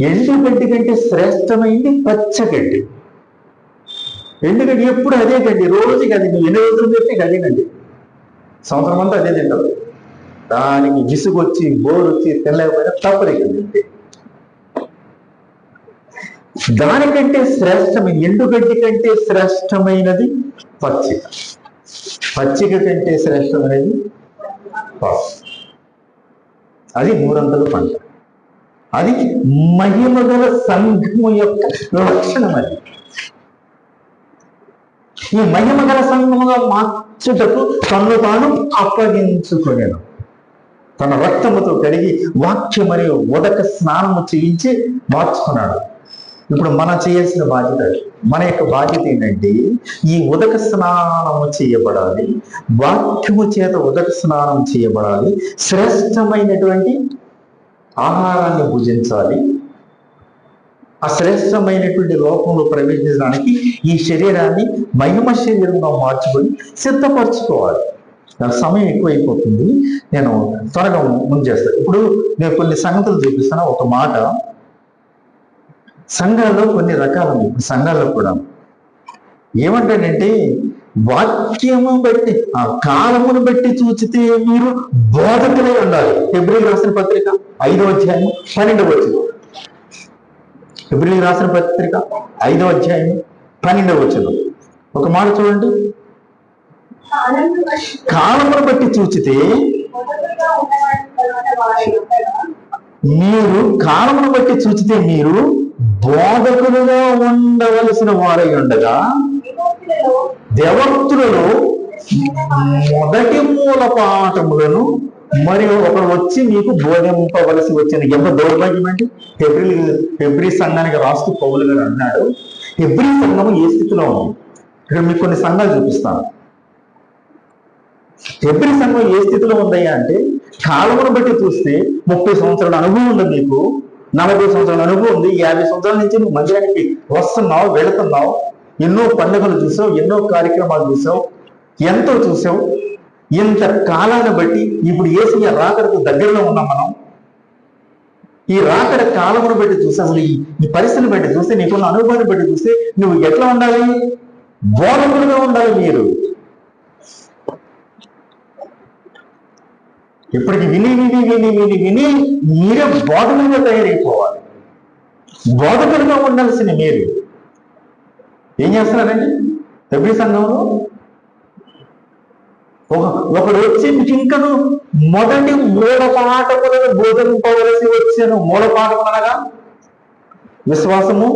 ఎండుగడ్డి కంటే శ్రేష్టమైంది పచ్చగడ్డి. ఎండుగడ్డి ఎప్పుడు అదే గడ్డి, రోజుకి అది. నువ్వు 8 రోజులు పెట్టి అదే గడ్డి, సంవత్సరం అంతా అదే తింటావు. దానికి విసుగొచ్చి బోరు వచ్చి తినలేకపోయినా తప్పలేదు. దానికంటే శ్రేష్టమైన, ఎండుగడ్డి కంటే శ్రేష్టమైనది పచ్చిక. పచ్చిక కంటే శ్రేష్టమైనది పాసు. అది 300 పంట. అది మహిమగల సంఘము యొక్క లక్షణం. అది ఈ మహిమగల సంఘముగా మార్చుటకు తను తాను అప్పగించుకునేను. తన రక్తముతో కడిగి వాక్యమనే ఉదక స్నానము చేయించి మార్చుకున్నాడు. ఇప్పుడు మనం చేయాల్సిన బాధ్యత, మన యొక్క బాధ్యత ఏంటంటే ఈ ఉదక స్నానము చేయబడాలి, వాక్యము చేత ఉదక స్నానం చేయబడాలి, శ్రేష్టమైనటువంటి ఆహారాన్ని భుజించాలి. ఆ శ్రేష్టమైనటువంటి లోకంలో ప్రవేశించడానికి ఈ శరీరాన్ని మహిమ శరీరంగా మార్చుకొని సిద్ధపరచుకోవాలి. నాకు సమయం ఎక్కువైపోతుంది, నేను త్వరగా ముందు చేస్తాను. ఇప్పుడు నేను కొన్ని సంగతులు చూపిస్తాను. ఒక మాట, సంఘాల్లో కొన్ని రకాలు ఉన్నాయి. ఇప్పుడు సంఘాల్లో కూడా ఏమంటాడంటే వాక్యము బట్టి, ఆ కాలమును బట్టి చూచితే మీరు బోధకులై ఉండాలి. హెబ్రీయులకు రాసిన పత్రిక 5వ అధ్యాయం 12వ వచనం. హెబ్రీయులకు రాసిన పత్రిక 5వ అధ్యాయం 12వ వచనం. ఒక మాట చూడండి. కాలమును బట్టి చూచితే మీరు, కాలమును బట్టి చూచితే మీరు బోధకులుగా ఉండవలసిన వారై ఉండగా దేవోక్తులలో మొదటి మూల పాఠములను మరియు ఒకరు వచ్చి మీకు బోధింపవలసి వచ్చిన. ఎంత దౌర్భాగ్యం అండి. హెబ్రీ సంఘానికి రాస్తూ పౌలు గారు అన్నాడు, హెబ్రీ సంఘము ఏ స్థితిలో ఉంది. ఇక్కడ మీకు కొన్ని సంఘాలు చూపిస్తాను. హెబ్రీ సంఘం ఏ స్థితిలో ఉందయ్యా అంటే, కాలమును బట్టి చూస్తే 30 సంవత్సరాల అనుభవం ఉంది నీకు, 40 సంవత్సరాల అనుభవం ఉంది, 50 సంవత్సరాల నుంచి నువ్వు మందిరానికి వస్తున్నావు, వెళుతున్నావు, ఎన్నో పండుగలు చూసావు, ఎన్నో కార్యక్రమాలు చూసావు, ఎంతో చూసావు. ఇంత కాలాన్ని బట్టి ఇప్పుడు యేసయ్య రాకడకు దగ్గరలో ఉన్నాం మనం. ఈ రాకడ కాలమును బట్టి చూసావు, ఈ పరిస్థితిని బట్టి చూస్తే, నీకున్న అనుభవాన్ని బట్టి చూస్తే నువ్వు ఎట్లా ఉండాలి? బోధకులుగా ఉండాలి. మీరు ఇప్పటికి విని విని విని విని విని మీరే బోధకులుగా తయారైపోవాలి. బోధకులుగా ఉండాల్సిన మీరు ఏం చేస్తున్నారండి? హెబ్రీ సంఘంలో ఒకడు వచ్చి ఇంకను మొదటి మూల పాఠములను బోధింపవలసి వచ్చాను. మూల పాఠములు అనగా విశ్వాసము,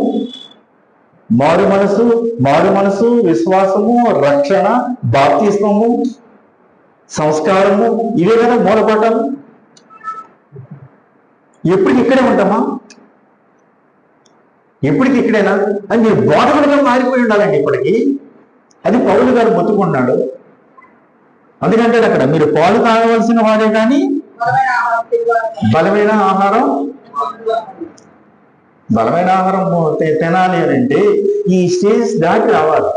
మారు మనసు, విశ్వాసము, రక్షణ, బాప్తిస్మము, సంస్కారము, ఇవే కదా మూల పాఠాలు. ఎప్పటికి ఇక్కడే ఉంటామా? ఎప్పటికి ఇక్కడేనా? అని మీరు బోధకులుగా మారిపోయి ఉండాలండి ఇప్పటికి. అది పౌలు గారు మొత్తుకున్నాడు. అందుకంటే అక్కడ మీరు పాలు తాగవలసిన వాడే కానీ బలమైన ఆహారం తినాలి అని అంటే ఈ స్టేజ్ దాటి రావాలి.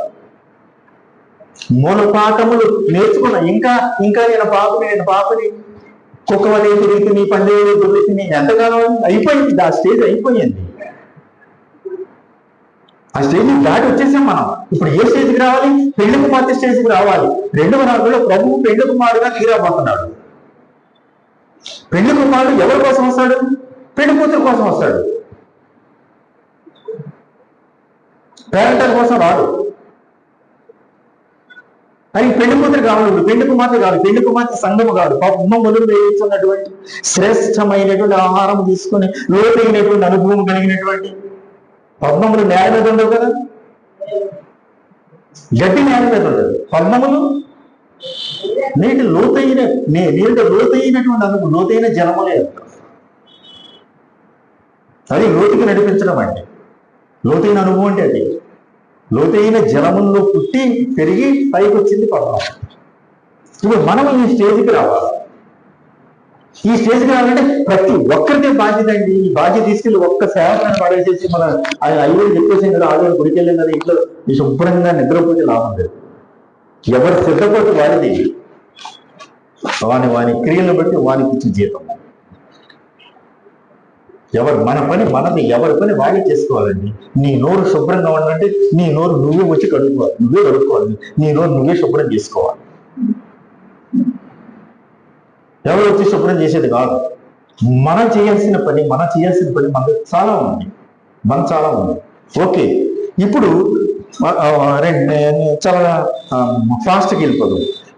మూల పాఠములు నేర్చుకున్నా. ఇంకా నేను పాపని కుక్కవలే తిరిగి పండుగ గురించి ఎంతగానో అయిపోయింది. ఆ స్టేజ్ అయిపోయింది. ఆ స్టేజ్ దాటి వచ్చేసాం మనం. ఇప్పుడు ఏ స్టేజ్కి రావాలి? పెళ్లి కుమార్తె స్టేజ్కి రావాలి. 2వ రాకడలో ప్రభువు పెళ్లి కుమారుడుగా దిగిరాబోతున్నాడు. పెళ్లి కుమారుడు ఎవరి కోసం వస్తాడు? పెళ్లి కూతురు కోసం వస్తాడు. పేరెంటల్ కోసం రాడు. అది పెళ్లి కూతురు కావాలి, పెళ్లి కుమార్తె కావాలి, పెళ్లి కుమార్తె సంఘము కాదు, పద్మములు వేస్తున్నటువంటి శ్రేష్టమైనటువంటి ఆహారం తీసుకుని లోతైనటువంటి అనుభవం కలిగినటువంటి పద్మములు నేల మీద ఉండవు కదా, గట్టి నేల మీద ఉండదు. పద్మములు నీటి లోతైనటువంటి అనుభవం, లోతైన జలములే. అది లోతుకి నడిపించడం అంటే, లోతైన అనుభవం అంటే అది. లోతైన జలముల్లో పుట్టి పెరిగి పైకి వచ్చింది పద్మం. ఇప్పుడు మనం ఈ స్టేజ్కి రావాలి. ఈ స్టేజ్కి రావాలంటే ప్రతి ఒక్కరికే బాధ్యత అండి. ఈ బాధ్యత తీసుకెళ్ళి ఒక్క సేవకాన్ని పడేసేసి మన అయ్యేది చెప్పేసి కదా, ఆవిడ గుడికి వెళ్ళింది కదా, ఇంట్లో శుభ్రంగా నిద్రపోతే లాభం లేదు. ఎవరు సిద్ధపోతే వాడిది, వాని క్రియలను బట్టి వానికి ఇచ్చిన జీతం. మన పని మనది, ఎవరి పని వాడే చేసుకోవాలండి. నీ నోరు శుభ్రంగా ఉండాలంటే నీ నోరు నువ్వే వచ్చి నువ్వే కడుక్కోవాలి. నీ నోరు నువ్వే శుభ్రం చేసుకోవాలి. ఎవరు వచ్చి శుభ్రం చేసేది కాదు. మనం చేయాల్సిన పని మనకు చాలా ఉంది. ఓకే, ఇప్పుడు చాలా ఫాస్ట్కి వెళ్ళిపోదు.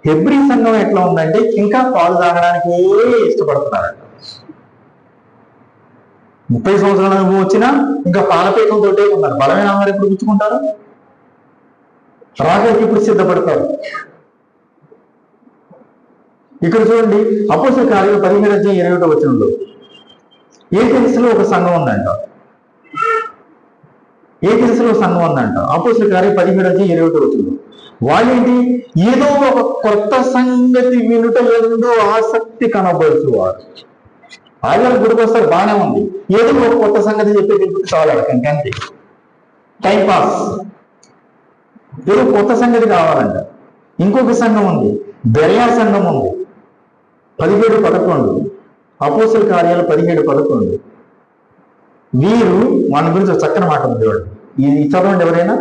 హెబ్రీ సంఘం ఎట్లా ఉందంటే ఇంకా పాలు తాగడానికి ఇష్టపడుతున్నారంట. 30 సంవత్సరాల అనుభవం వచ్చినా ఇంకా పాలపేకంతో ఉన్నారు. బలమైన ఆహారం ఎప్పుడు పుచ్చుకుంటారు? రాజాకి ఇప్పుడు సిద్ధపడతారు. ఇక్కడ చూడండి, అపోస్తల కార్యాలు 17:21 ఏథెన్స్‌లో ఒక సంఘం ఉందంట. అపోస్తల కార్యాలు 17:21 వాళ్ళేంటి, ఏదో ఒక కొత్త సంగతి వినుట ఎందు ఆసక్తి కనబరుచువారు. ఆదివారం గుడికి వస్తారు, బాగానే ఉంది. ఏదో ఒక కొత్త సంగతి చెప్పేది చాలు అడగండి, అంతే. Time pass. ఏదో కొత్త సంగతి కావాలంట. ఇంకొక సంఘం ఉంది, బెరయా సంఘం ఉంది. 17:11 అపోస్తల కార్యాలు 17:11 వీరు మన గురించి చక్కని మాట ఉంది. ఇది చదవండి ఎవరైనా.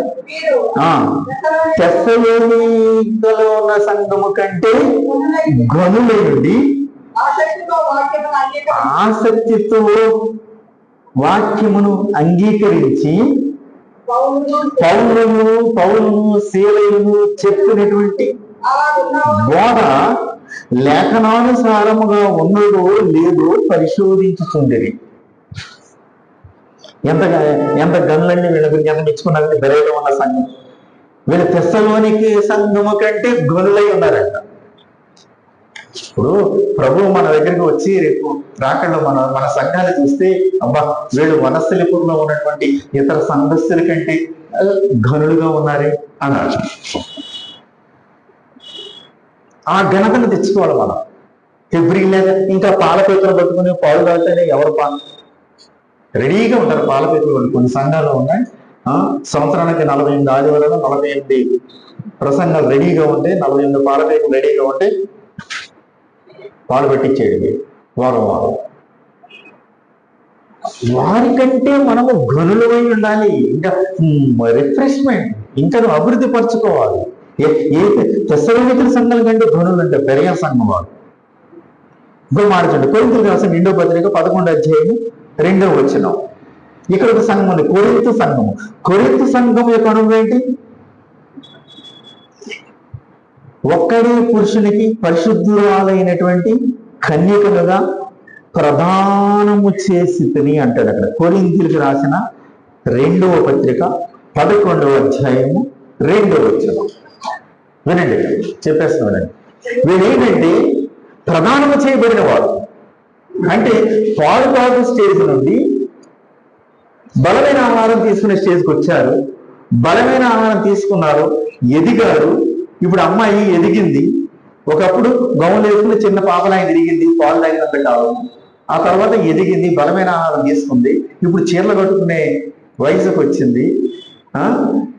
తెస్సలోనికలో ఉన్న సంఘము కంటే గనులయుండి ఆసక్తితో వాక్యమును అంగీకరించి పౌలును శీలయును చెప్పినటువంటి బోధ లేఖనానుసారముగా ఉన్నదో లేదో పరిశోధించుచుండిరి. ఎంత గనులన్నీ వీళ్ళ గురించి ఎంత మెచ్చుకున్నారంటే, బెరయలో ఉన్న సంఘం వీళ్ళ తెస్సలోనికి సంఘము కంటే గనులై ఉన్నారంట. ఇప్పుడు ప్రభు మన దగ్గరికి వచ్చి రేపు రాకల్లో మన సంఘాన్ని చూస్తే, అబ్బా వీళ్ళు వనస్థలిపురంలో ఉన్నటువంటి ఇతర సంఘస్థుల కంటే ఘనులుగా ఉన్నారే అన్నాడు. ఆ ఘనతను తెచ్చుకోవాలి మనం. హెబ్రీ లేదా ఇంకా పాలపేకలు పట్టుకుని పాలు తాగితేనే ఎవరు రెడీగా ఉంటారు. పాలపేకలు కొన్ని సంఘాలు ఉన్నాయి, సంవత్సరానికి 48 ఆదివారాలు 48 ప్రసంగాలు రెడీగా ఉంటే, 48 పాలపేకలు రెడీగా ఉంటే పాలు పెట్టించేది వారం. వారికంటే మనము గనులమై ఉండాలి. ఇంకా రిఫ్రెష్మెంట్ ఇంకా అభివృద్ధి పరచుకోవాలి. తెస్సలోనికల సంఘాల కంటే గనులు అంటే బెరయా సంఘం వారు. ఇంకో మార్చండి, కొరింథీయులకు రాసిన 2వ పత్రిక 11:2 ఇక్కడ ఒక సంఘం ఉంది, కొరింథు సంఘము. కొరింథు సంఘం యొక్క అనుభవం ఏంటి? ఒక్కడే పురుషునికి పరిశుద్ధురాలైనటువంటి కన్యకలుగా ప్రదానము చేసి తిని అంటాడు అక్కడ. కొరింథీయులకు రాసిన 2వ పత్రిక 11:2 వినండి, చెప్పేస్తున్నానండి. వీడేంటంటే ప్రదానము చేయబడిన వాడు. అంటే పాలు తాగు స్టేజ్ నుండి బలమైన ఆహారం తీసుకునే స్టేజ్కి వచ్చారు. బలమైన ఆహారం తీసుకున్నారు, ఎదిగారు. ఇప్పుడు అమ్మాయి ఎదిగింది. ఒకప్పుడు గౌన్లు వేసుకుని చిన్న పాపలాగా తిరిగింది, పాలు తాగినంత కాదు. ఆ తర్వాత ఎదిగింది, బలమైన ఆహారం తీసుకుంది. ఇప్పుడు చీరలు కట్టుకునే వయసుకు వచ్చింది.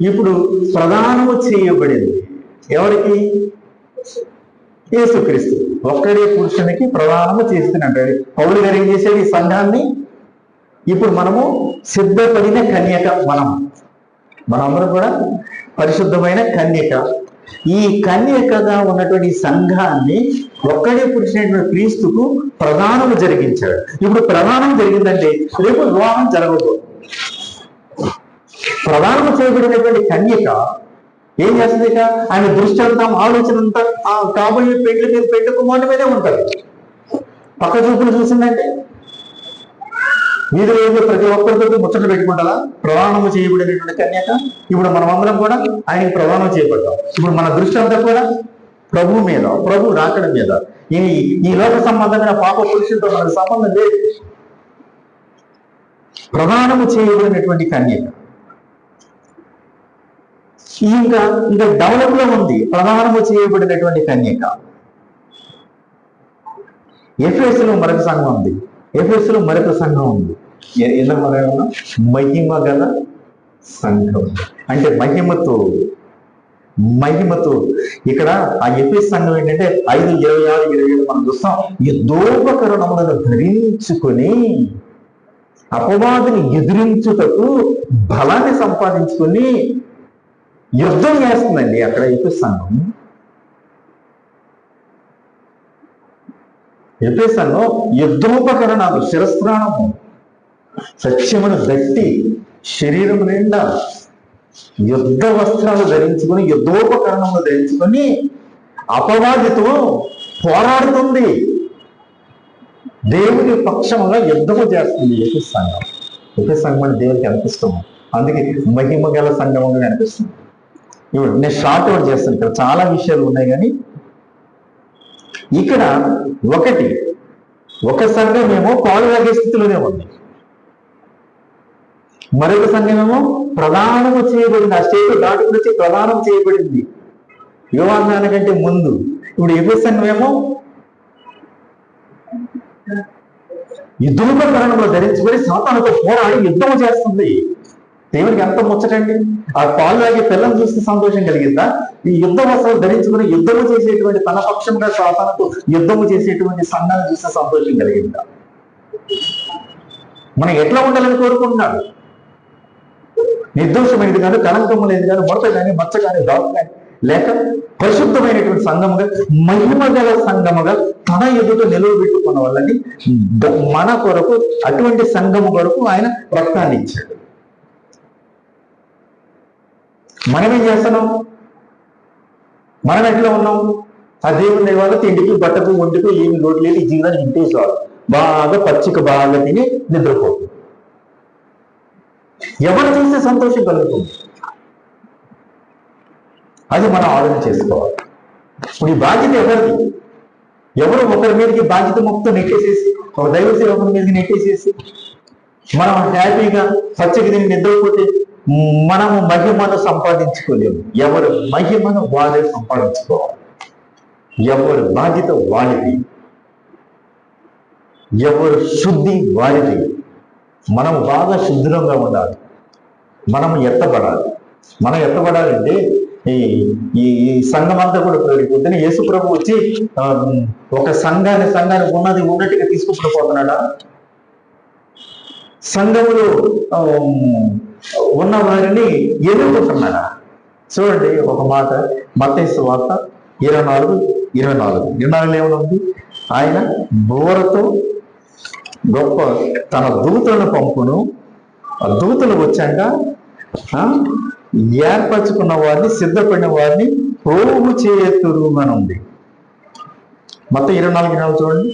ఇప్పుడు ప్రదానము చేయబడింది. ఎవరికి? యేసుక్రీస్తు. ఒక్కడే పురుషునికి ప్రదానము చేస్తున్నట్టు పౌలు గారు ఏం చేశాడు? ఈ సంఘాన్ని ఇప్పుడు మనము సిద్ధపడిన కన్యక. మనందరం కూడా పరిశుద్ధమైన కన్యక. ఈ కన్యకగా ఉన్నటువంటి సంఘాన్ని ఒక్కడే పురుషుడైనటువంటి క్రీస్తుకు ప్రదానము జరిగించాడు. ఇప్పుడు ప్రదానం జరిగిందంటే రేపు వివాహం జరగదు. ప్రదానము చేయబడినటువంటి కన్యక ఏం చేస్తుంది? ఇక ఆయన దృష్టి అంతా, ఆలోచన అంతా ఆ కాబోయే పెళ్లి మీద, పెళ్లి కుమారుడి మీదే ఉంటుంది. పక్క చూపులు చూసిందంటే వీధిలో ఏదో ప్రతి ఒక్కరితో ముచ్చట పెట్టుకుంటారా? ప్రధానము చేయబడినటువంటి కన్యక. ఇప్పుడు మనం అందరం కూడా ఆయనకి ప్రధానం చేయబడ్డాం. ఇప్పుడు మన దృష్టి అంతా కూడా ప్రభు మీద, ప్రభు రాకడ మీద. ఈ లోక సంబంధమైన పాప పురుషులతో మనకు సంబంధం లేదు. ప్రధానము చేయబడినటువంటి కన్యక. ఇంకా డెవలప్ లో ఉంది ప్రధానము చేయబడినటువంటి కన్యక. ఎఫెసులో మరొక సంఘం ఉంది. ఎఫెసులో మరొక సంఘం ఉంది. ఎందుకు మనం మహిమ గల సంఘం అంటే మహిమతో ఇక్కడ ఆ ఎఫెసు సంఘం ఏంటంటే 5:26-27 మనం చూస్తాం. యుద్ధోపకరణములను ధరించుకొని అపవాదిని ఎదిరించుటకు బలాన్ని సంపాదించుకొని యుద్ధం చేస్తుందండి అక్కడ ఎఫెసు సంఘం. ఎఫెసు సంఘం యుద్ధోపకరణాలు, శిరస్త్రాణము, సత్యమును గట్టి శరీరం నిండా యుద్ధ వస్త్రాలు ధరించుకొని, యుద్ధోపకరణములు ధరించుకొని అపవాదితో పోరాడుతుంది. దేవుని పక్షముగా యుద్ధము చేస్తుంది ఎఫెసు సంఘం. ఎఫెసు సంఘం అంటే దేవునికి ఎంత ఇష్టము, అందుకే మహిమ గల సంఘముగా అనిపిస్తుంది. ఇప్పుడు నేను షార్ట్ అవుట్ చేస్తాను. ఇక్కడ చాలా విషయాలు ఉన్నాయి, కానీ ఇక్కడ ఒక సంఘమేమో పాలు తాగే స్థితిలోనే ఉంది, మరొక సంఘమేమో ప్రధానము చేయబడింది. ఆ స్టేట్ దాటి వచ్చి ప్రధానం చేయబడింది యోహానానికంటే ముందు. ఇప్పుడు ఎఫెసు సంఘమేమో యుద్ధోపకరణంలో ధరించుకొని సాతానుతో పోరాడి యుద్ధము చేస్తుంది. దేవునికి ఎంత ముచ్చటండి. ఆ పాలు తాగే పిల్లలు చూస్తే సంతోషం కలిగిందా? ఈ యుద్ధ వస్త్రాలు ధరించుకుని యుద్ధము చేసేటువంటి తన పక్షంగా సాతానుతో యుద్ధము చేసేటువంటి సంఘాన్ని చూస్తే సంతోషం కలిగిందా? మనం ఎట్లా ఉండాలని కోరుకుంటున్నాడు? నిర్దోషమైనది కానీ, కళంకము లేదు కానీ, ముడత కానీ, మచ్చ కానీ, దాపు కానీ లేక పరిశుద్ధమైనటువంటి సంఘముగా, మహిమ గల సంఘముగా తన ఎదుట నిలవబెట్టుకున్న వాళ్ళని మన కొరకు, అటువంటి సంఘము కొరకు ఆయన రక్తాన్ని ఇచ్చాడు. మనం ఏం చేస్తున్నాం? మనం ఎట్లా ఉన్నాం? ఆ దేవుని దేవాల తిండికి, బట్టకు, ఒంటికి ఏమి లోటు లేదు. ఈ జీవితాన్ని ఇంటేసేవాడు బాగా పచ్చిక బాగా తిని నిద్రపోతుంది. ఎవరు చూస్తే సంతోషం కలుగుతుంది? అది మనం ఆలోచన చేసుకోవాలి. ఇప్పుడు ఈ బాధ్యత ఎవరిది? ఎవరు ఒకరి మీదకి బాధ్యత మొత్తం నెట్టేసేసి, ఒక దైవ సేవకుని మీదకి నెట్టేసేసి మనం హ్యాపీగా పచ్చకి తిని నిద్రపోతే మనము మహిమను సంపాదించుకోలేము. ఎవరి మహిమను వారే సంపాదించుకోవాలి. ఎవరి బాధ్యత వారిది, ఎవరి శుద్ధి వారిది. మనం బాగా శుద్ధంగా ఉండాలి. మనం ఎత్తబడాలి. మనం ఎత్తబడాలంటే ఈ సంఘం అంతా కూడా పొద్దున యేసు ప్రభు వచ్చి ఒక సంఘాన్ని ఉన్నది ఉన్నట్టుగా తీసుకుని పోతున్నాడా? సంఘములు ఉన్న వారిని ఎదుర్కొంటున్నాడా? చూడండి ఒక మాట, మత్తయి సువార్త 24:24 ఏమనుంది? ఆయన బోరతో గొప్ప తన దూతలను పంపును, ఆ దూతలు వచ్చాక ఏర్పరచుకున్న వారిని, సిద్ధపడిన వారిని పోగు చేతురు అని ఉంది. మొత్తం 24 చూడండి.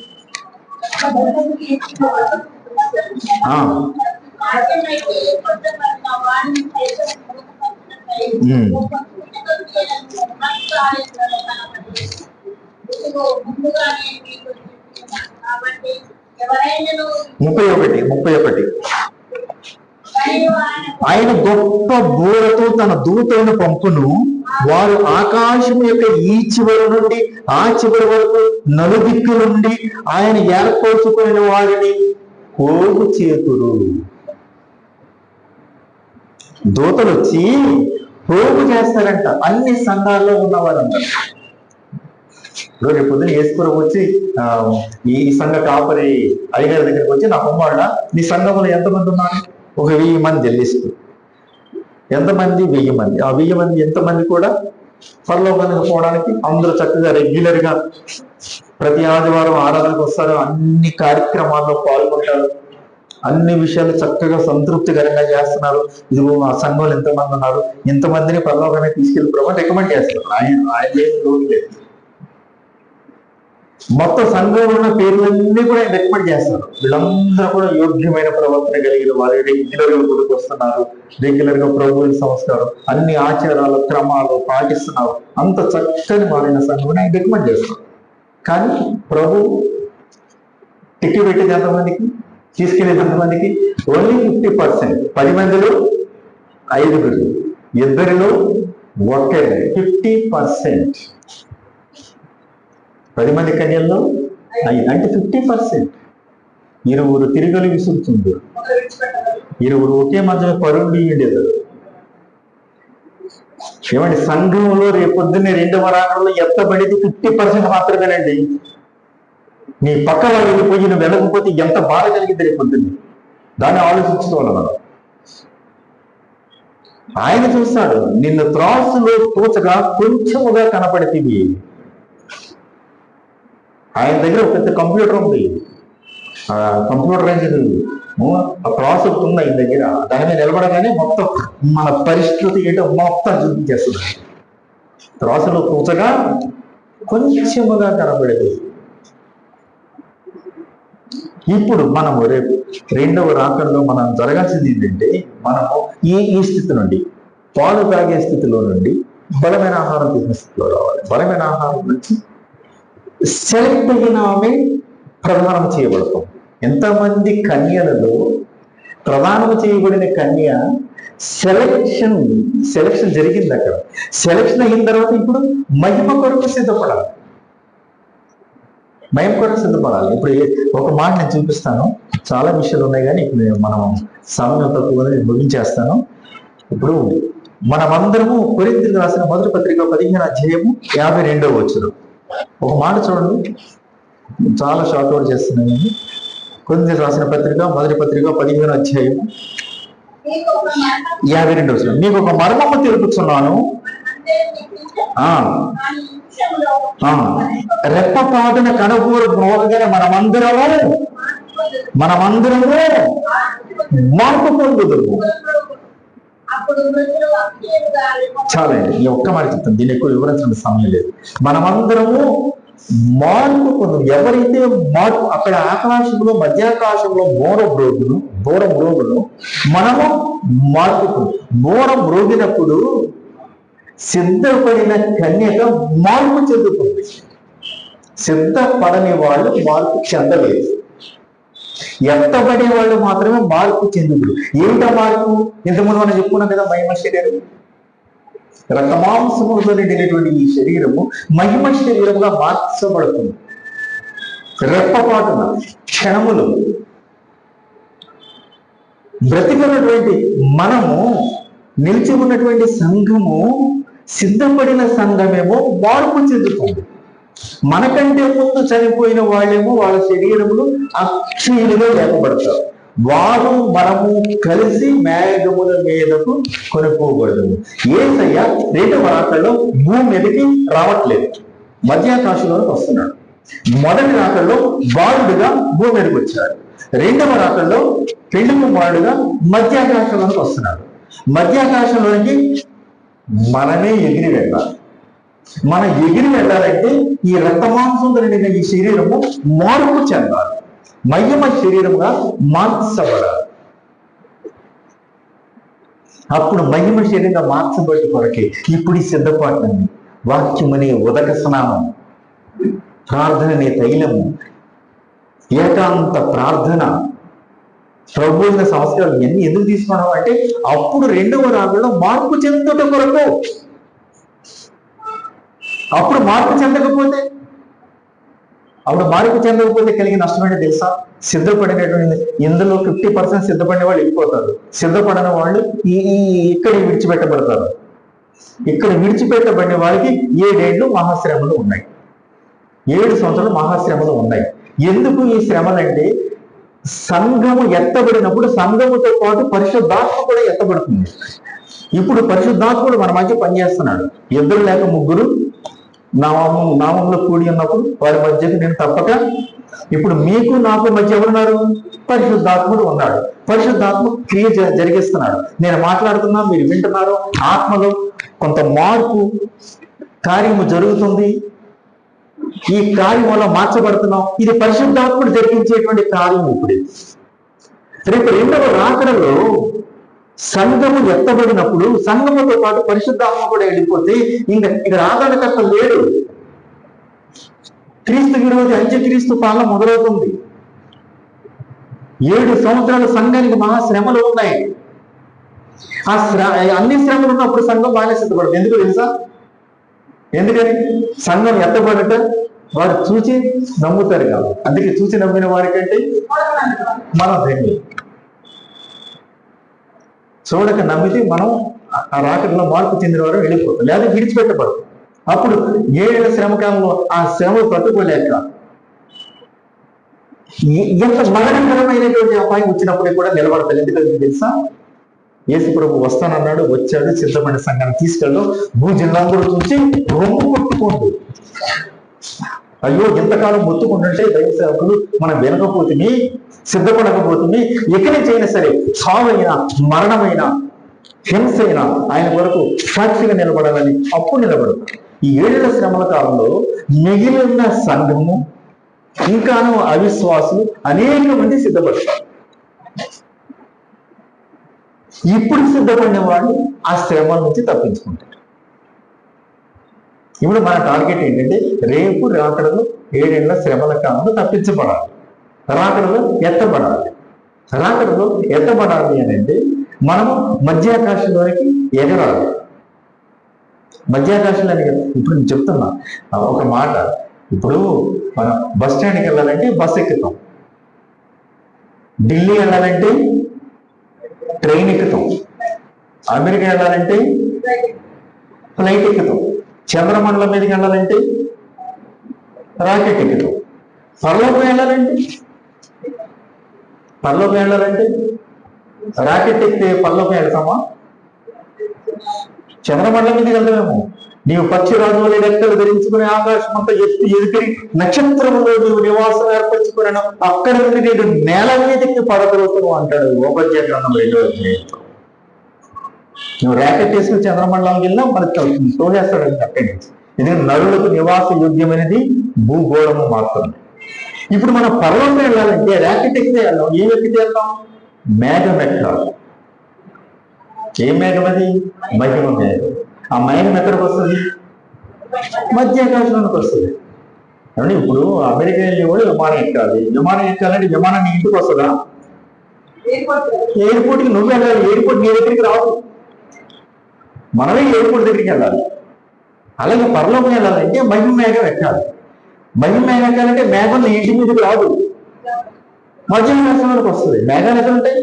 ముప్పై ఒకటి ఆయన గొప్ప బూరతో తన దూతలను పంపును, వారు ఆకాశం యొక్క ఈ చివరి నుండి ఆ చివరి వరకు నలుదిక్కుల నుండి ఆయన ఏర్పరచుకున్న వారిని పోగు చేతురు. దూతలు వచ్చి పోగు చేస్తారంట అన్ని సంఘాల్లో ఉన్నవారంటారు. రేపు పొద్దున యేసుప్రభు వచ్చి ఈ సంఘ కాపరి అయ్యగారి దగ్గరికి వచ్చి, నా కుమారుడ నీ సంఘంలో ఎంతమంది ఉన్నారు? ఒక 1000 మంది లిస్టు. ఎంతమంది? 1000 మంది. ఆ 1000 మంది ఎంతమంది కూడా పరలోకానికి పోవడానికి అందరూ చక్కగా రెగ్యులర్ గా ప్రతి ఆదివారం ఆరాధనకు వస్తారు, అన్ని కార్యక్రమాల్లో పాల్గొంటారు, అన్ని విషయాలు చక్కగా సంతృప్తికరంగా చేస్తున్నారు. ఇదిగో మా సంఘంలో ఎంతమంది ఉన్నారు, ఇంతమందిని పరలోకానికి తీసుకెళ్ళి ప్రభు రికమెండ్ చేస్తారు. ఆయన లోటు లేదు. మొత్తం సంఘంలో ఉన్న పేర్లన్నీ కూడా ఆయన రికమెండ్ చేస్తారు. వీళ్ళందరూ కూడా యోగ్యమైన ప్రవర్తన కలిగిన వారు, రెగ్యులర్ గా గుడికి వస్తున్నారు, రెగ్యులర్ గా ప్రభు సంస్కారం అన్ని ఆచారాలు క్రమాలు పాటిస్తున్నారు, అంత చక్కని మారిన సంఘం ఆయన రికమెండ్ చేస్తారు. కానీ ప్రభు టిక్కి పెట్టేది ఎంతమందికి, తీసుకెళ్ళేది ఎంతమందికి? ఓన్లీ 50%. 10 మందిలో 5, 2 1. 50%. 10 మంది కన్యల్లో 5 అంటే 50%. 20 తిరిగలి విసురుతుంది, 20 ఒకే మధ్యలో పరుండి ఉండేది. ఏమండి, సంఘంలో రేపొద్దున్నే 2వ రాకడలో ఎత్తబడేది 50% మాత్రమేనండి. నీ పక్క వాళ్ళు వెళ్ళిపోయి నువ్వు వెళ్ళకపోతే ఎంత బాధ కలిగింది రేపొద్దున్నే. దాన్ని ఆలోచించుకోవాలి మనం. ఆయన చూస్తాడు, నిన్ను త్రాసులో తూచగా కొంచెముగా కనపడితివి. ఆయన దగ్గర ఒక పెద్ద కంప్యూటర్ ఉంది, కంప్యూటరైజ్డ్ ప్రాసెస్ ఉంది ఆయన దగ్గర. దాని మీద నిలబడగానే మొత్తం మన పరిస్థితి ఏంటో మొత్తం చూపించేస్తుంది. త్రాసులో తూచగా కొంచెముగా కనపడేది. ఇప్పుడు మనము రేపు 2వ రాకడలో మనం జరగాల్సింది ఏంటంటే, మనము ఈ స్థితి నుండి, పాలు తాగే స్థితిలో నుండి బలమైన ఆహారం తీసుకునే స్థితిలో రావాలి. బలమైన ఆహారం నుంచి సెలెక్ట్ అయిన ఆమె ప్రధానం చేయబడతాం. ఎంతమంది కన్యలలో ప్రధానం చేయబడిన కన్య సెలక్షన్ జరిగింది. అక్కడ సెలక్షన్ అయిన తర్వాత ఇప్పుడు మహిమ కొరకు సిద్ధపడాలి. ఇప్పుడు ఒక మాట నేను చూపిస్తాను, చాలా విషయాలు ఉన్నాయి కానీ ఇప్పుడు మనం సమయం తక్కువ ముగించేస్తాను. ఇప్పుడు మనమందరము కొరింథీయులకు రాసిన మొదటి పత్రిక 15వ అధ్యాయము 52వ వచనం ఒక మాట చూడండి. చాలా షార్ట్ అవుట్ చేస్తున్నాను. కొరింథీయులకు రాసిన పత్రిక మొదటి పత్రిక 15వ అధ్యాయము 52వ వచనం. నీకు ఒక మర్మము తెలుపుచున్నాను, రెప్పపాటున కనుగూరు మోగగానే మనమందరము మార్పు పొందుదుము. చాలండి, ఈ ఒక్క మాట చెప్తాను, దీన్ని ఎక్కువ వివరించిన సమయం లేదు. మనమందరము మార్పు పొందు. ఎవరైతే మార్పు, అక్కడ ఆకాశంలో మధ్యాకాశంలో బోర మ్రోగును మనము మార్పు బోర మ్రోగినప్పుడు సిద్ధపడిన కన్యక మార్పు చెందుతుంది. సిద్ధపడని వాళ్ళు మార్పు చెందలేదు. ఎత్తబడే వాళ్ళు మాత్రమే మార్పు చెందుతుడు. ఏమిటా మార్పు? ఇంతకుముందు మనం చెప్పుకున్నాం కదా, మహిమ శరీరం, రక్తమాంసములతో నిండినటువంటి ఈ శరీరము మహిమ శరీరముగా మార్చబడుతుంది. రెప్పపాటున క్షణములు బ్రతికున్నటువంటి మనము, నిలిచి ఉన్నటువంటి సంఘము, సిద్ధపడిన సంఘమేమో మార్పు చెందుతుంది. మనకంటే ముందు చనిపోయిన వాళ్ళేమో వాళ్ళ శరీరములు అక్షయులుగా లేపబడతారు. వారు మనము కలిసి మేఘముల మీదకు కొనుక్కోబడదు. యేసయ్య 2వ రాకడలో భూమి మీదకి రావట్లేదు, మధ్యాకాశంలోకి వస్తున్నాడు. మొదటి రాకడలో బాలుడుగా భూమి మీదకి వచ్చాడు. 2వ రాకడలో పెళ్లి కుమారుడుగా మధ్యాకాశంలోకి వస్తున్నాడు. మధ్యాకాశంలోనికి మనమే ఎగిరి వెళ్ళాలి. మనం ఎగిరి వెళ్ళాలంటే ఈ రక్తమాంసంతో నిండిన ఈ శరీరము మార్పు చెందాలి, మహిమ శరీరముగా మార్చబడాలి. అప్పుడు మహిమ శరీరంగా మార్చబడి కొరకే ఇప్పుడు ఈ సిద్ధపాటుని వాక్యమనే ఉదక స్నానం, ప్రార్థననే తైలము, ఏకాంత ప్రార్థన, ప్రభుత్వ సంస్కారాలు ఇవన్నీ ఎందుకు తీసుకున్నాం అంటే అప్పుడు 2వ రాకడలో మార్పు చెందుట కొరకు. అప్పుడు మార్పు చెందకపోతే కలిగే నష్టమైన తెలుసా? సిద్ధపడినటువంటి ఇందులో 50% సిద్ధపడిన వాళ్ళు వెళ్ళిపోతారు. సిద్ధపడిన వాళ్ళు ఇక్కడ విడిచిపెట్టబడతారు. ఇక్కడ విడిచిపెట్టబడిన వారికి 7 ఏళ్ళు మహాశ్రమలు ఉన్నాయి. 7 సంవత్సరాలు మహాశ్రమలు ఉన్నాయి. ఎందుకు ఈ శ్రమలు అంటే, సంఘము ఎత్తబడినప్పుడు సంఘముతో పాటు పరిశుద్ధాత్మ కూడా ఎత్తబడుతుంది. ఇప్పుడు పరిశుద్ధాత్ముడు మన మధ్య పనిచేస్తున్నాడు. 2 లేక 3 నామంలో కూడి ఉన్నప్పుడు వారి మధ్యకు నేను తప్పక ఇప్పుడు మీకు నాకు మధ్య ఎవరున్నారు? పరిశుద్ధాత్ముడు ఉన్నాడు. పరిశుద్ధాత్మ క్రియ జరిగిస్తున్నాడు. నేను మాట్లాడుతున్నా, మీరు వింటున్నారు. ఆత్మలో కొంత మార్పు కార్యము జరుగుతుంది. ఈ కార్యం వల్ల మార్చబడుతున్నాం. ఇది పరిశుద్ధాత్ముడు జరిగించేటువంటి కార్యం. ఇప్పుడు రేపు రెండవ రాకడలో సంఘము ఎత్తబడినప్పుడు సంఘముతో పాటు పరిశుద్ధాత్మ కూడా వెళ్ళిపోతే ఇంకా ఇక్కడ ఆదరణకర్త లేడు. క్రీస్తు విరోధి అంత్యక్రీస్తు పాలన మొదలవుతుంది. 7 సంవత్సరాల సంఘానికి మహాశ్రమలు ఉన్నాయి. అన్ని శ్రమలు ఉన్నప్పుడు సంఘం బాగానే సిద్ధపడుతుంది. ఎందుకు తెలుసా? ఎందుకని? సంఘం ఎత్తబడట వారు చూసి నమ్ముతారు కాదు. అందుకే చూసి నమ్మిన వారికంటే మనం ధన్యులు. చూడక నమ్మితే మనం ఆ రాకడలో మార్పు చెందిన వారు వెళ్ళిపోతాం, లేదా విడిచిపెట్టబడతాం. అప్పుడు 7 ఏళ్ల శ్రమకాలంలో ఆ శ్రమలు తట్టుకోలేక ఎంత మరణకరమైనటువంటి అపాయం వచ్చినప్పుడు కూడా నిలబడతారు. ఎందుకంటే తెలుసా? యేసు ప్రభు వస్తానన్నాడు, వచ్చాడు, సిద్ధమైన సంఘాన్ని తీసుకెళ్ళు. భూజిల్లందరూ చూసి రొమ్ము కొట్టుకోండు. అయ్యో ఇంతకాలం మొత్తుకుంటుంటే దైవ సేవకులు మనం వినకపోతుంది, సిద్ధపడకపోతుంది. ఎక్కడి చేయనా సరే చావైనా మరణమైనా హింస అయినా ఆయన వరకు సాక్షిగా నిలబడాలని అప్పుడు నిలబడదు. ఈ 7 ఏళ్ల శ్రమల కాలంలో మిగిలిన సంఘము ఇంకాను అవిశ్వాసులు అనేక మంది సిద్ధపడతారు. ఇప్పుడు సిద్ధపడిన వాడు ఆ శ్రమల నుంచి తప్పించుకుంటారు. ఇప్పుడు మన టార్గెట్ ఏంటంటే రేపు రాకడలో 7 ఏళ్ల శ్రమల కాలంలో తప్పించబడాలి, రాకడలో ఎత్తబడాలి. రాకడలో ఎత్తబడాలి అని అంటే మనము మధ్యాకాశంలోకి ఎగరాలి. మధ్యాకాశంలో ఇప్పుడు నేను చెప్తున్నా ఒక మాట. ఇప్పుడు మనం బస్ స్టాండ్కి వెళ్ళాలంటే బస్ ఎక్కుతాం, ఢిల్లీ వెళ్ళాలంటే ట్రైన్ ఎక్కుతాం, అమెరికా వెళ్ళాలంటే ఫ్లైట్ ఎక్కుతాం, చంద్రమండలం మీదకి వెళ్ళాలంటే రాకెట్ ఎక్కుతాం, పరలోకం వెళ్ళాలంటే రాకెట్ ఎక్కితే పరలోకం వెళ్తామా? చంద్రమండలం మీదకి వెళ్తామేమో. నీవు పక్షిరాజు వలె రెక్కలు ధరించుకుని ఆకాశం అంతా ఎదుకరి నక్షత్రములో నీవు నివాసం ఏర్పరచుకున్నాను, అక్కడ నుండి నేను నేల మీదకి పడగలుగుతాను అంటాడు ఉపద్య గ్రంథం 2వ అధ్యాయంలో. నువ్వు ర్యాకెట్ వేసుకుని చంద్రమండలంకి వెళ్ళినా మనకి తోలేస్తాడు అక్కడి నుంచి. ఎందుకంటే నరులకు నివాస యోగ్యమైనది భూగోళము మాత్రమే. ఇప్పుడు మనం పర్వతం వెళ్ళాలంటే ర్యాకెట్ ఎక్కితే వెళ్దాం. ఏం ఎక్కితే వెళ్దాం? మేఘం ఎక్కాలి. ఏ మేఘం అది? మహిమ మేఘం. ఆ మేఘం ఎక్కడికి వస్తుంది? మధ్యాకాశంలోకి వస్తుంది. అంటే ఇప్పుడు అమెరికా వెళ్ళేవాడు విమానం ఎక్కాలి. విమానం ఎక్కాలంటే విమానం నీ ఇంటికి వస్తుందా? ఎయిర్పోర్ట్కి నువ్వు వెళ్ళాలి. ఎయిర్పోర్ట్ నీ దగ్గరికి రావు, మనమే ఎయిర్పోర్ట్ దగ్గరికి వెళ్ళాలి. అలాగే పరలోకం వెళ్ళాలంటే మహిమ మేఘం ఎక్కాలి. మహిమ మేఘం ఎక్కాలంటే మేఘం నీ ఇంటి మీదకి రాదు, మధ్యాకాశంలోకి వస్తుంది. మేఘాలు ఎక్కడ ఉంటాయి?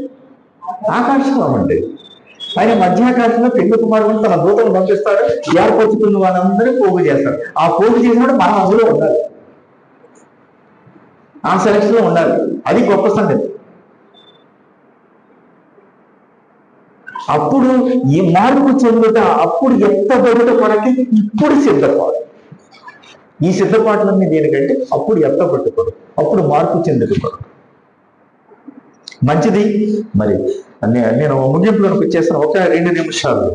ఆకాశంలో ఉంటాయి. ఆయన మధ్యాకాశంలో పెళ్లి కుమారుడు తన దూతలు పంపిస్తాడు, ఏర్పరచుకున్న వాళ్ళందరూ పోగు చేస్తాడు. ఆ పోగు చేసినప్పుడు మనం అందులో ఉండాలి, ఆ సెలక్షన్ లో ఉండాలి. అది గొప్ప సంగతి. అప్పుడు ఈ మార్పు చెందుట, అప్పుడు ఎత్తబడుట కొరకి ఇప్పుడు సిద్ధపాటు. ఈ సిద్ధపాటులన్నీ దేనికంటే అప్పుడు ఎత్తబట్టుకోడు, అప్పుడు మార్పు చెందుకోడు. మంచిది. మరి నేను ముగింపులోకి వచ్చేసిన 1-2 నిమిషాలు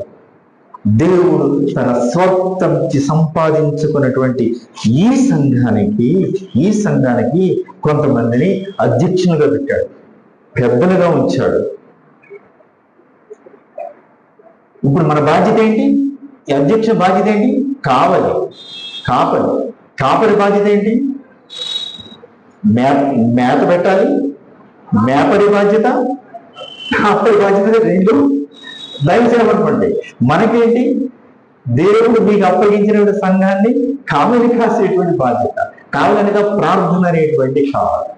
దేవుడు తన స్వార్థం సంపాదించుకున్నటువంటి ఈ సంఘానికి కొంతమందిని అధ్యక్షులుగా పెట్టాడు, పెద్దలుగా ఉంచాడు. ఇప్పుడు మన బాధ్యత ఏంటి? ఈ అధ్యక్ష బాధ్యత ఏంటి? కాపరి బాధ్యత ఏంటి? మేత పెట్టాలి. మేపరి బాధ్యత, కాపరి బాధ్యత 2 దైవ సేవనుకోండి. మనకేంటి? దేవుడు మీకు అప్పగించిన సంఘాన్ని కావలి కాసేటువంటి బాధ్యత, కావాలనగా ప్రార్థన అనేటువంటి కావాలి.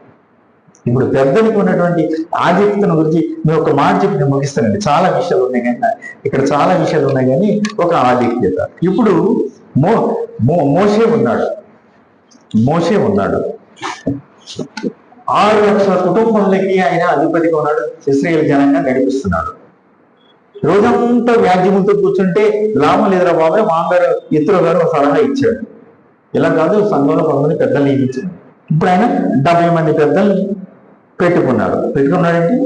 ఇప్పుడు పెద్దలకు ఉన్నటువంటి ఆధిక్యతను గురించి నేను ఒక మాట చెప్పి నేను ముగిస్తానండి. చాలా విషయాలు ఉన్నాయి కానీ ఇక్కడ చాలా విషయాలు ఉన్నాయి కానీ ఒక ఆధిక్యత. ఇప్పుడు మోషే ఉన్నాడు. 6 లక్షల కుటుంబాలకి ఆయన అధిపతిగా ఉన్నాడు. ఇశ్రాయేలు జనంగా నడిపిస్తున్నాడు. రోజంతా వ్యాజ్యములతో కూర్చుంటే లాభం లేదురా బాబాయ్. మామగారు ఇతరు గారు ఒక సలహా ఇచ్చాడు, ఇలా కాదు సంఘంలో కొంతమంది పెద్దలు నియమించాడు. ఇప్పుడు ఆయన 70 మంది పెద్దల్ని పెట్టుకున్నాడంటే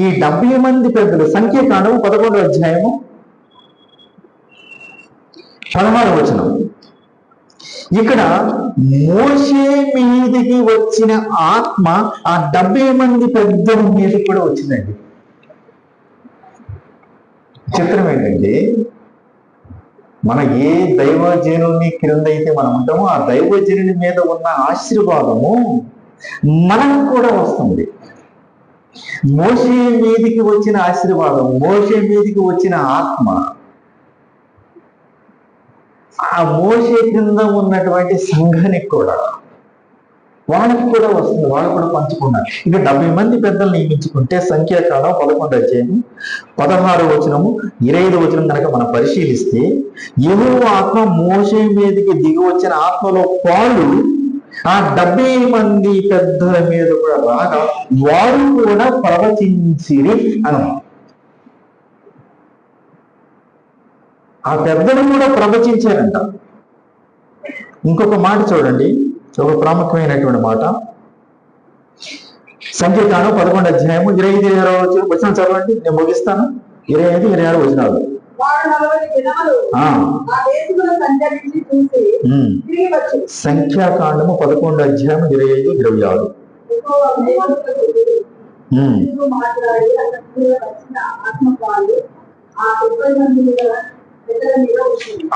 ఈ 70 మంది పెద్దలు సంఖ్యాకాండం 11వ అధ్యాయము 16వ వచనం. ఇక్కడ మోషే మీదికి వచ్చిన ఆత్మ ఆ 70 మంది పెద్దల మీదకి కూడా వచ్చిందండి. చిత్రం ఏంటంటే, మన ఏ దైవజనుని క్రింద అయితే మనం ఉంటామో ఆ దైవజనుని మీద ఉన్న ఆశీర్వాదము మనకు కూడా వస్తుంది. మోషే మీదికి వచ్చిన ఆశీర్వాదం, మోషే మీదికి వచ్చిన ఆత్మ ఆ మోషే క్రింద ఉన్నటువంటి సంఘానికి కూడా, వాళ్ళకి కూడా వస్తుంది, వాళ్ళు కూడా పంచుకున్నారు. ఇక 70 మంది పెద్దలు నియమించుకుంటే సంఖ్యాకాండం 11వ అధ్యాయం 16వ వచనము 25వ వచనం కనుక మనం పరిశీలిస్తే, యెహోవా ఆత్మ మోషే మీదకి దిగి వచ్చిన ఆత్మలో పాలు ఆ 70 మంది పెద్దల మీద కూడా రాగా వారు కూడా ప్రవచించిరి అన్నమాట. ఆ పెద్దలు కూడా ప్రవచించారంట. ఇంకొక మాట చూడండి, ఒక ప్రాముఖ్యమైనటువంటి మాట. సంఖ్యాకాండం 11వ అధ్యాయము 25-26 వచనం చదవండి, నేను ముగిస్తాను. 25-26 వచనాలు. సంఖ్యాకాండము 11వ అధ్యాయము 25-26.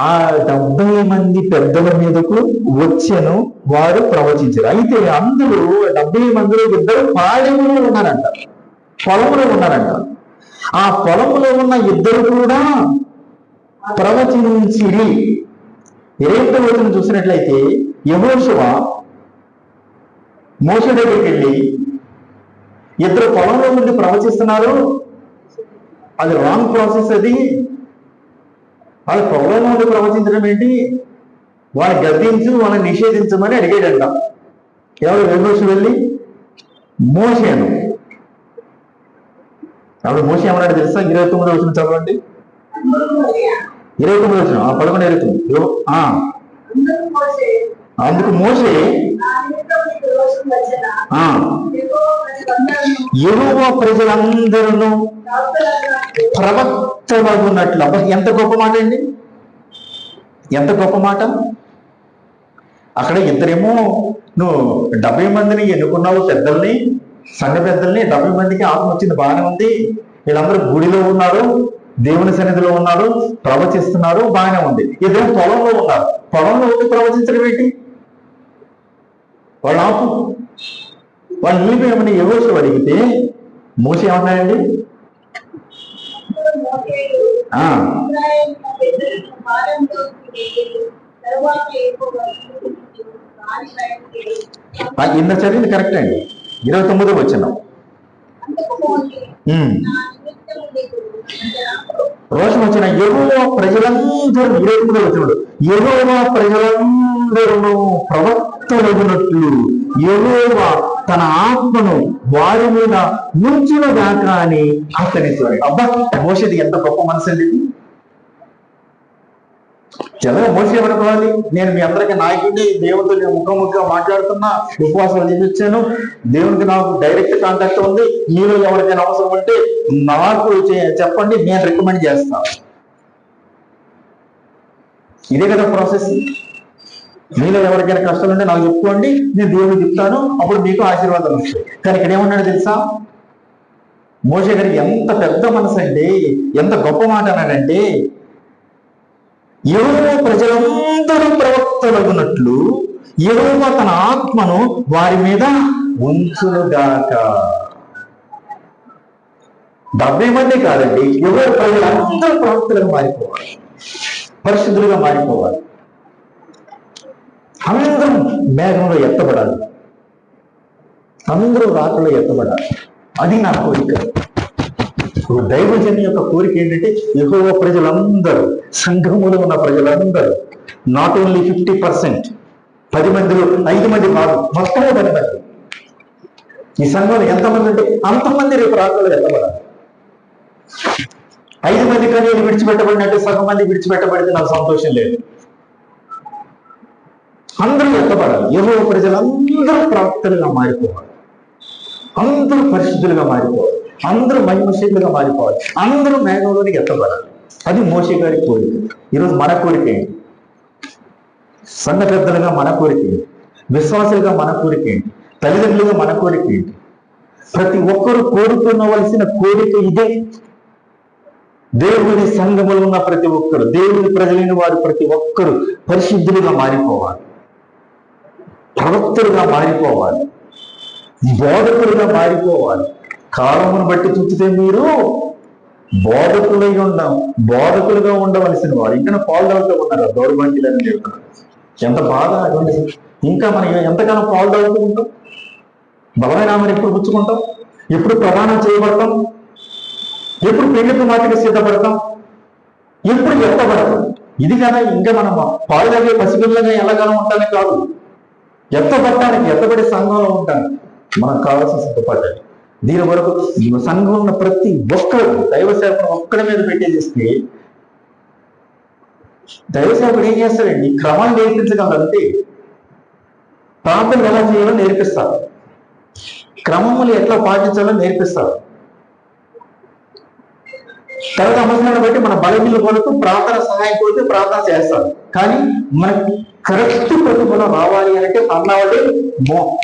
ఆ 70 మంది పెద్దల మీదకు వచ్చెను, వారు ప్రవచించారు. అయితే అందులో 70 మందిలో ఇద్దరు పాడెములో ఉన్నారంట, పొలంలో ఉన్నారంట. ఆ పొలంలో ఉన్న ఇద్దరు కూడా ప్రవచించిరి. 28వ వచనం చూసినట్లయితే, యెహోషువ మోషే దగ్గరికి వెళ్ళి, ఇద్దరు పొలంలో ఉండి ప్రవచిస్తున్నారు, అది రాంగ్ ప్రాసెస్, అది వాళ్ళ పొలంలో ఉండి ప్రవచించడం ఏంటి, వాళ్ళని గద్దించు, వాళ్ళని నిషేధించమని అడిగాడంట. ఎవరు? యెహోషువ వెళ్ళి మోషేను. అప్పుడు మోషే ఏమన్నాడు తెలుసా? 29వ వచనం చదవండి. 29వ వచనం 11:29. అందుకు మోషే యెహోవా ప్రజలందరూ ప్రవక్తలగునట్లు. ఎంత గొప్ప మాట అండి, ఎంత గొప్ప మాట. అక్కడ ఇద్దరేమో, నువ్వు 70 మందిని ఎన్నుకున్నావు, పెద్దల్ని, సంఘ పెద్దల్ని. 70 మందికి ఆత్మ వచ్చింది, బాగానే ఉంది. వీళ్ళందరూ గుడిలో ఉన్నారు, దేవుని సన్నిధిలో ఉన్నారు, ప్రవచిస్తున్నారు, బాగానే ఉంది. ఇద్దరు పొలంలో ఉన్నారు. పొలంలో ఉండి ప్రవచించడం ఏంటి? వాళ్ళు ఆపు, వాళ్ళు నిలిపేయమని యెహోషువ అడిగితే మోషే ఏమన్నాడండి? ఇంత చదివింది కరెక్ట్ అండి. 29వ వచనం. రోషం వచ్చిన యెహోవా ప్రజలందరూ, 29వ వచనంలో, యెహోవా ప్రజలందరూ ప్రవక్తలగునట్లు యెహోవా తన ఆత్మను వారి మీద ఉంచునుగాక అని ఆహ్వానించాడు. అబ్బా, మోషేది ఎంత గొప్ప మనసు అండి. చదవ మోషే ఏమనుకోవాలి? నేను మీ అందరికీ నాయకుడిని, దేవుడితో నేను ముఖముఖగా మాట్లాడుతున్నా, ఉపవాసాలు చేయించాను, దేవునికి నాకు డైరెక్ట్ కాంటాక్ట్ ఉంది, మీలో ఎవరికైనా అవసరం ఉంటే నాకు చెప్పండి, నేను రికమెండ్ చేస్తాను. ఇదే కదా ప్రాసెస్. మీలో ఎవరికైనా కష్టాలు ఉంటే నాకు చెప్పుకోండి, నేను దేవుడికి చెప్తాను, అప్పుడు మీకు ఆశీర్వాదాలు వస్తాయి. కానీ ఇక్కడ ఏమన్నాడు తెలుసా? మోషే గారికి ఎంత పెద్ద మనసు అండి, ఎంత గొప్ప మాట అన్నాడంటే, యెహోవా ప్రజలందరూ ప్రవక్తలగునట్లు యెహోవా తన ఆత్మను వారి మీద ఉంచునుగాక. 70 మంది కాదండి, యెహోవా ప్రజలందరూ ప్రవక్తలుగా మారిపోవాలి, పరిశుద్ధులుగా మారిపోవాలి. అందరూ మేఘంలో ఎత్తబడాలి, అందరూ రాకలో ఎత్తబడాలి. అది నా కోరిక. దైవజన్ యొక్క కోరిక ఏంటంటే, యెహోవా ప్రజలందరూ, సంఘములో ఉన్న ప్రజలందరూ, నాట్ ఓన్లీ 50%, 10 మందిలో 5 మంది కాదు, మొత్తం 10 మంది. ఈ సంఘంలో ఎంతమంది అంటే అంతమంది రేపు రాకలో ఎత్తబడాలి. 5 మంది కానీ విడిచిపెట్టబడినట్టు సగం మంది విడిచిపెట్టబడితే నాకు సంతోషం లేదు. అందరూ ఎత్తబడాలి. యెహోవా ప్రజలందరూ ప్రవక్తలుగా మారిపోవాలి, అందరూ పరిశుద్ధులుగా మారిపోవాలి, అందరూ మహిమశీలుగా మారిపోవాలి, అందరూ మేఘంలోనికి ఎత్తబడాలి. అది మోషే గారి కోరిక. ఈరోజు మన కోరిక ఏంటి? సన్న పెద్దలుగా మన కోరిక ఏంటి? విశ్వాసులుగా మన కోరిక ఏంటి? తల్లిదండ్రులుగా మన కోరిక ఏంటి? ప్రతి ఒక్కరూ కోరుకోవలసిన కోరిక ఇదే. దేవుని సంఘములో ఉన్న ప్రతి ఒక్కరు, దేవుని ప్రజలైన వారు ప్రతి ఒక్కరు పరిశుద్ధులుగా మారిపోవాలి, ప్రవక్తలుగా మారిపోవాలి, బోధకులుగా మారిపోవాలి. కాలమును బట్టి చూస్తే మీరు బోధకులుగా ఉండవలసిన వారు ఇంకా పాల్గొడుతూ ఉన్నారు. దౌర్భాగ్యులని చెప్తున్నారు. ఎంత బాధ అటువంటి. ఇంకా మనం ఎంతగానో పాల్గొడుతూ ఉంటాం. బలమైన ఆమెను ఎప్పుడు పుచ్చుకుంటాం, ఎప్పుడు ప్రదానం చేయబడతాం, ఎప్పుడు పెళ్లి కుమార్తెగా సిద్ధపడతాం, ఎప్పుడు ఎత్తబడతాం. ఇది కదా ఇంకా మనం పాలుగాగే పసిపిల్లగా ఎలాగానో ఉంటానే కాదు, ఎత్తబడే సంఘంలో ఉంటాను మనకు కావాల్సిన సిద్ధపడ్డాలి. దీని వరకు సంఘం ఉన్న ప్రతి ఒక్కరు దైవ సేవకుడు ఒక్కడి మీద పెట్టేసిస్తే దైవ సేవకుడు ఏం చేస్తాడండి? క్రమాన్ని నేర్పించగలరు అంతే. ప్రార్థనలు ఎలా చేయాలో నేర్పిస్తారు, క్రమములు ఎట్లా పాటించాలో నేర్పిస్తారు. తర్వాత అవసరాన్ని బట్టి మన బలహీనల కొరకు ప్రార్థన సహాయం కొరకు ప్రార్థన చేస్తారు. కానీ మనకి కరెక్ట్ ప్రతిఫలం రావాలి అంటే అన్నవాడే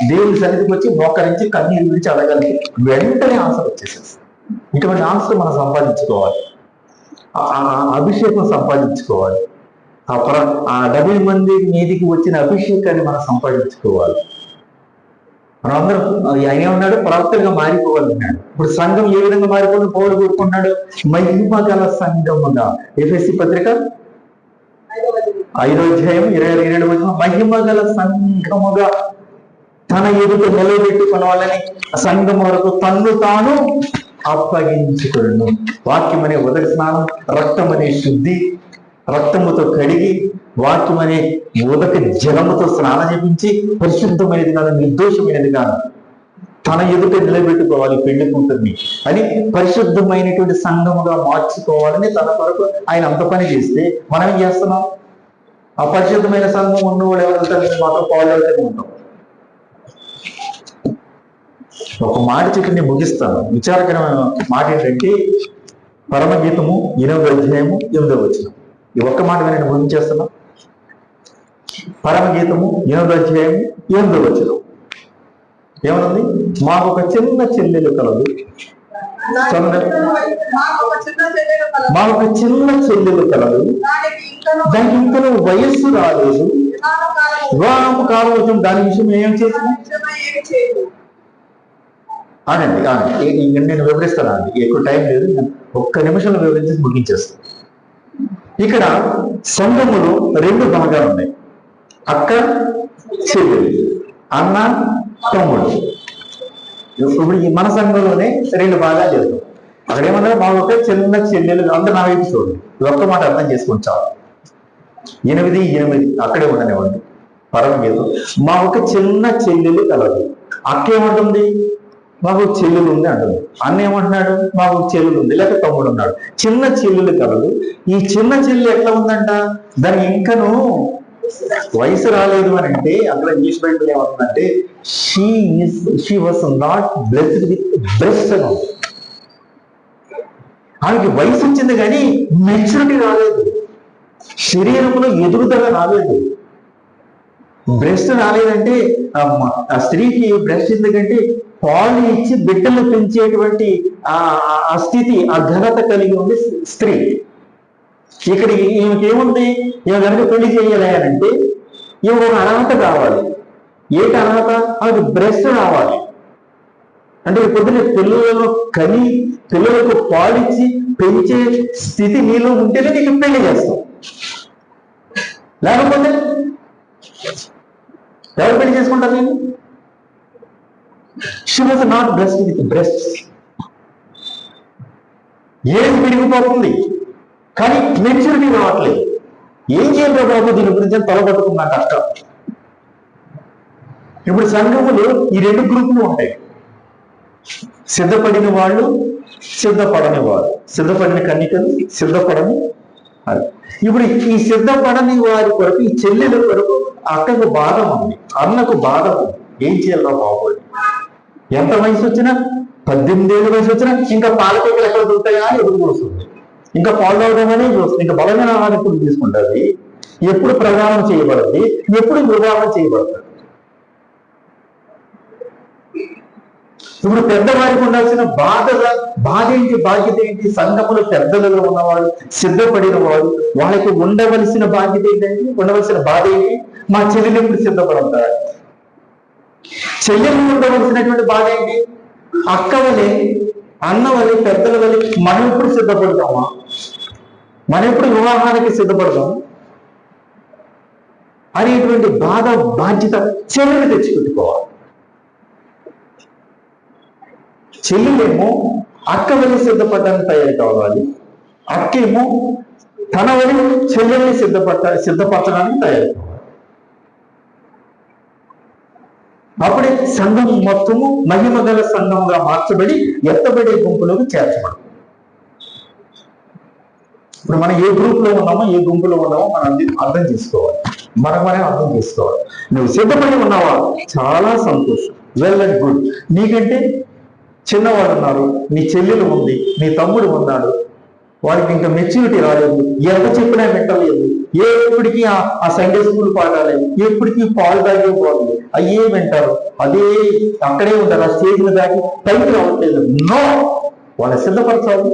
దేవుని సన్నిధికి వచ్చి మోకరించి కన్నీరు విడిచి అడగాలి, వెంటనే ఆన్సర్ వచ్చేసేస్తుంది. ఇటువంటి ఆన్సర్ మనం సంపాదించుకోవాలి, అభిషేకం సంపాదించుకోవాలి, ఆ 70 మంది మీదికి వచ్చిన అభిషేకాన్ని మనం సంపాదించుకోవాలి. మనం అందరం ఆయన ఏమన్నాడు? ప్రవక్తలుగా మారిపోవాలన్నాడు. ఇప్పుడు సంఘం ఏ విధంగా మారిపోవాలి? పౌలు కోరుకున్నాడు మహిమ గల సంఘముగా. ఎఫెసీ పత్రిక 5వ అధ్యాయం 27 మహిమ గల సంఘముగా తన ఎదుట నిలబెట్టుకున్న వాళ్ళని సంఘం వరకు తన్ను తాను అప్పగించుకును. వాక్యం అనే ఉదక స్నానం, రక్తం అనే శుద్ధి, రక్తముతో కడిగి వాక్యం అనే ఉదక జలముతో స్నానం చేపించి పరిశుద్ధమైనది కాదు, నిర్దోషమైనది కాదు, తన ఎదుట నిలబెట్టుకోవాలి పెళ్లి కూతుర్ని అని పరిశుద్ధమైనటువంటి సంఘముగా మార్చుకోవాలని తన కొరకు ఆయన అంత పని చేస్తే మనం ఏం చేస్తున్నాం? అపరిశుద్ధమైన సంఘం ఉన్నవాడు ఎవరైతే మాత్రం పాల్గొనే ఉంటాం. ఒక మాట చెప్పి నేను ముగిస్తాను. విచారకరమైన మాట ఏంటంటే పరమగీతము 8వ అధ్యాయము 8వ వచనం. ఈ ఒక్క మాట నేను ముగించేస్తున్నా. పరమగీతము 8వ అధ్యాయము 8వ వచనం ఏమనుంది? మాకు ఒక చిన్న చెల్లెలు కలదు, దానికి ఇంకా వయస్సు రాలేదు, వివాహం కాలం వచ్చింది, దాని విషయం ఏం చేసింది అనండి. నేను వివరిస్తాను అండి, ఎక్కువ టైం లేదు, ఒక్క నిమిషంలో వివరించి ముగించేస్తాను. ఇక్కడ సంఘములు 2 భాగాలు ఉన్నాయి, అక్క చెల్లెలు, అన్న తమ్ముడు. ఇప్పుడు ఈ మన సంఘంలోనే 2 భాగాలు చేస్తాం. అక్కడ ఏమన్నా మా ఒక చిన్న చెల్లెలు, అందరూ నా వైపు చూడండి, ఒక్క మాట అర్థం చేసుకొని చాలు. 8 అక్కడే ఉండనివ్వండి. పరమగీతం మా ఒక చిన్న చెల్లెలు కలదు. అక్క ఏమంటుంది? మాకు చెల్లెలు ఉంది అంటుంది. అన్న ఏమంటున్నాడు? మాకు చెల్లెలు ఉంది, లేక తమ్ముడు ఉన్నాడు. చిన్న చెల్లెలు కలదు. ఈ చిన్న చెల్లెలు ఎట్లా ఉందంట? దాని ఇంకను వయసు రాలేదు అని అంటే అక్కడ ఇంగ్లీష్ బైబిల్ ఏమంటుందంటే she was not blessed with breast అని ఉంది. ఆమెకి వయసు వచ్చింది కానీ మెచ్యూరిటీ రాలేదు, శరీరంలో ఎదుగుదల రాలేదు. బ్రెస్ట్ రాలేదంటే ఆ స్త్రీకి బ్రెస్ట్ ఎందుకంటే పాలు ఇచ్చి బిడ్డలు పెంచేటువంటి ఆ స్థితి, ఆ ఘనత కలిగి ఉంది స్త్రీ. ఇక్కడ ఈమెకి ఏముంది? ఈమె కనుక పెళ్లి చేయాలి అని అంటే ఈమె ఒక అర్హత కావాలి. ఏంటి అర్హత? ఆమెకు బ్రెస్ట్ రావాలి. అంటే పొద్దున్న పిల్లలకు పాలిచ్చి పెంచే స్థితి నీలో ఉంటేనే నీకు పెళ్లి చేస్తాం. లేకపోతే ఎవరు పెళ్లి చేసుకుంటారు? నేను she was not blessed with breast. ఏం పెరిగిపోతుంది కానీ మెచ్యూరిటీ రావట్లేదు. ఏం చేయాలి బాబు దీని గురించి తలపట్టుకున్నా కష్టం. ఇప్పుడు సంఘములు ఈ 2 గ్రూపులు ఉంటాయి, సిద్ధపడిన వాళ్ళు, సిద్ధపడని వారు. సిద్ధపడిన కన్యకలు, సిద్ధపడని ఇప్పుడు ఈ సిద్ధపడని వారి కొరకు, ఈ చెల్లెల కొరకు అక్కకు బాధ ఉంది, అన్నకు బాధ ఉంది. ఏం చేయాలో బాగోదు. ఎంత వయసు వచ్చినా, 18 ఏళ్ళ వయసు వచ్చినా ఇంకా పాలకేకలు ఎక్కడ దొరుకుతాయా అని ఎదురు చూస్తుంది. ఇంకా పాలు తాగడమనే చూస్తుంది. ఇంకా బలమైన ఆహారం ఎప్పుడు తీసుకుంటుంది, ఎప్పుడు ప్రదానం చేయబడుతుంది, ఎప్పుడు వివాహం చేయబడుతుంది. ఇప్పుడు పెద్దవారికి ఉండాల్సిన బాధ ఏంటి, బాధ్యత ఏంటి? సంఘములు పెద్దలుగా ఉన్నవాడు, సిద్ధపడిన వాడు, వాళ్ళకి ఉండవలసిన బాధ్యత ఏంటంటే, ఉండవలసిన బాధ ఏంటి? మా చెల్లెలు ఎప్పుడు సిద్ధపడతారు? చెల్లెలు ఉండవలసినటువంటి బాధ ఏంటి? అక్క వలె, అన్న వలె, పెద్దల వలె మనం ఎప్పుడు సిద్ధపడతామా? మనం ఎప్పుడు వివాహానికి సిద్ధపడతాం అనేటువంటి బాధ, బాధ్యత చెల్లెలు తెచ్చిపెట్టుకోవాలి. చెల్లెలేమో అక్క వల్ల సిద్ధపడడానికి తయారు కావాలి, అక్కేమో తన వల్ల చెల్లెల్ని సిద్ధపరచడానికి తయారు కావాలి. అప్పుడే సంఘం మొత్తము మహిమ గల సంఘంగా మార్చబడి ఎత్తబడే గుంపులోకి చేర్చబడు. ఇప్పుడు మనం ఏ గ్రూప్ లో ఉన్నామో, ఏ గుంపులో ఉన్నామో మనం అర్థం చేసుకోవాలి. మనమనే అర్థం చేసుకోవాలి. నువ్వు సిద్ధపడి ఉన్నావా? చాలా సంతోషం, వెల్ అండ్ గుడ్. నీకంటే చిన్నవాడు ఉన్నారు, నీ చెల్లెలు ఉంది, నీ తమ్ముడు ఉన్నాడు, వాడికి ఇంకా మెచ్యూరిటీ రాలేదు, ఎంత చెప్పినా వింటలేదు, ఎప్పటికీ ఆ సండే స్కూల్ పాఠాలే, ఎప్పటికీ పాలు తాగే పోతుంది, అయ్యే వింటారు, అదే అక్కడే ఉంటారు, ఆ స్టేజ్ దాటి పైకి రావట్లేదు. నో, వాళ్ళని సిద్ధపరచాలి.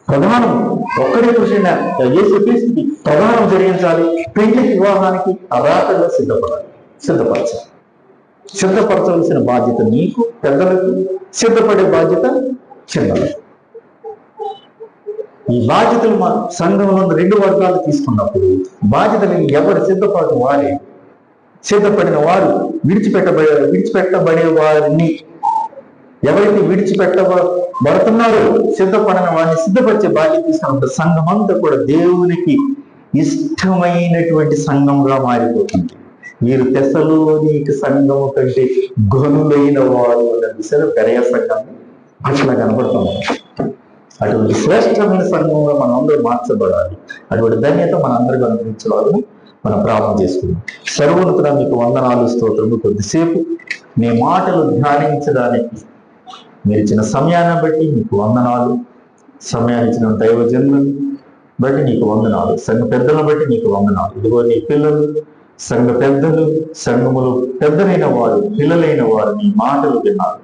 ప్రధానం ఒక్కడే కృష్ణ యేసుక్రీస్తుకి ప్రధానం జరిగించాలి. పెళ్లికి, వివాహానికి అరాటగా సిద్ధపరచాలి. సిద్ధపరచవలసిన బాధ్యత నీకు, పెద్దలకు, సిద్ధపడే బాధ్యత చిన్నలకు. ఈ బాధ్యతలు మా సంఘంలో 2 వర్గాలు తీసుకున్నప్పుడు బాధ్యతలు ఎవరు సిద్ధపడటం వారే. సిద్ధపడిన వారు విడిచిపెట్టబడే వారిని, ఎవరైతే విడిచిపెట్టబడుతున్నారో సిద్ధపడిన వారిని సిద్ధపరిచే బాధ్యత తీసుకున్నప్పుడు సంఘం అంతా కూడా దేవునికి ఇష్టమైనటువంటి సంఘంగా మారిపోతుంది. వీరు తెస్సలోనిక సంఘము కంటే గనులైన వారు అన్న విషయాలు బెరయ సంఘాన్ని అట్లా కనబడుతుంది. అటువంటి శ్రేష్టమైన సంఘంగా మనం అందరూ మార్చబడాలి. అటువంటి ధన్యత మన అందరికీ అనుభవించాలని మనం ప్రార్థన చేసుకుందాం. సర్వోన్నతుడా మీకు వందనాలు, స్తోత్రము. కొద్దిసేపు నీ మాటలు ధ్యానించడానికి మీరు ఇచ్చిన సమయాన్ని బట్టి మీకు వందనాలు. సమయాన్ని ఇచ్చిన దైవజనులను బట్టి నీకు వందనాలు. సంఘ పెద్దలను బట్టి నీకు వందనాలు. ఇదిగో నీ పిల్లలు, సంఘ పెద్దలు, సంఘములు పెద్దలైన వారు, పిల్లలైన వారు నీ మాటలు విన్నారు.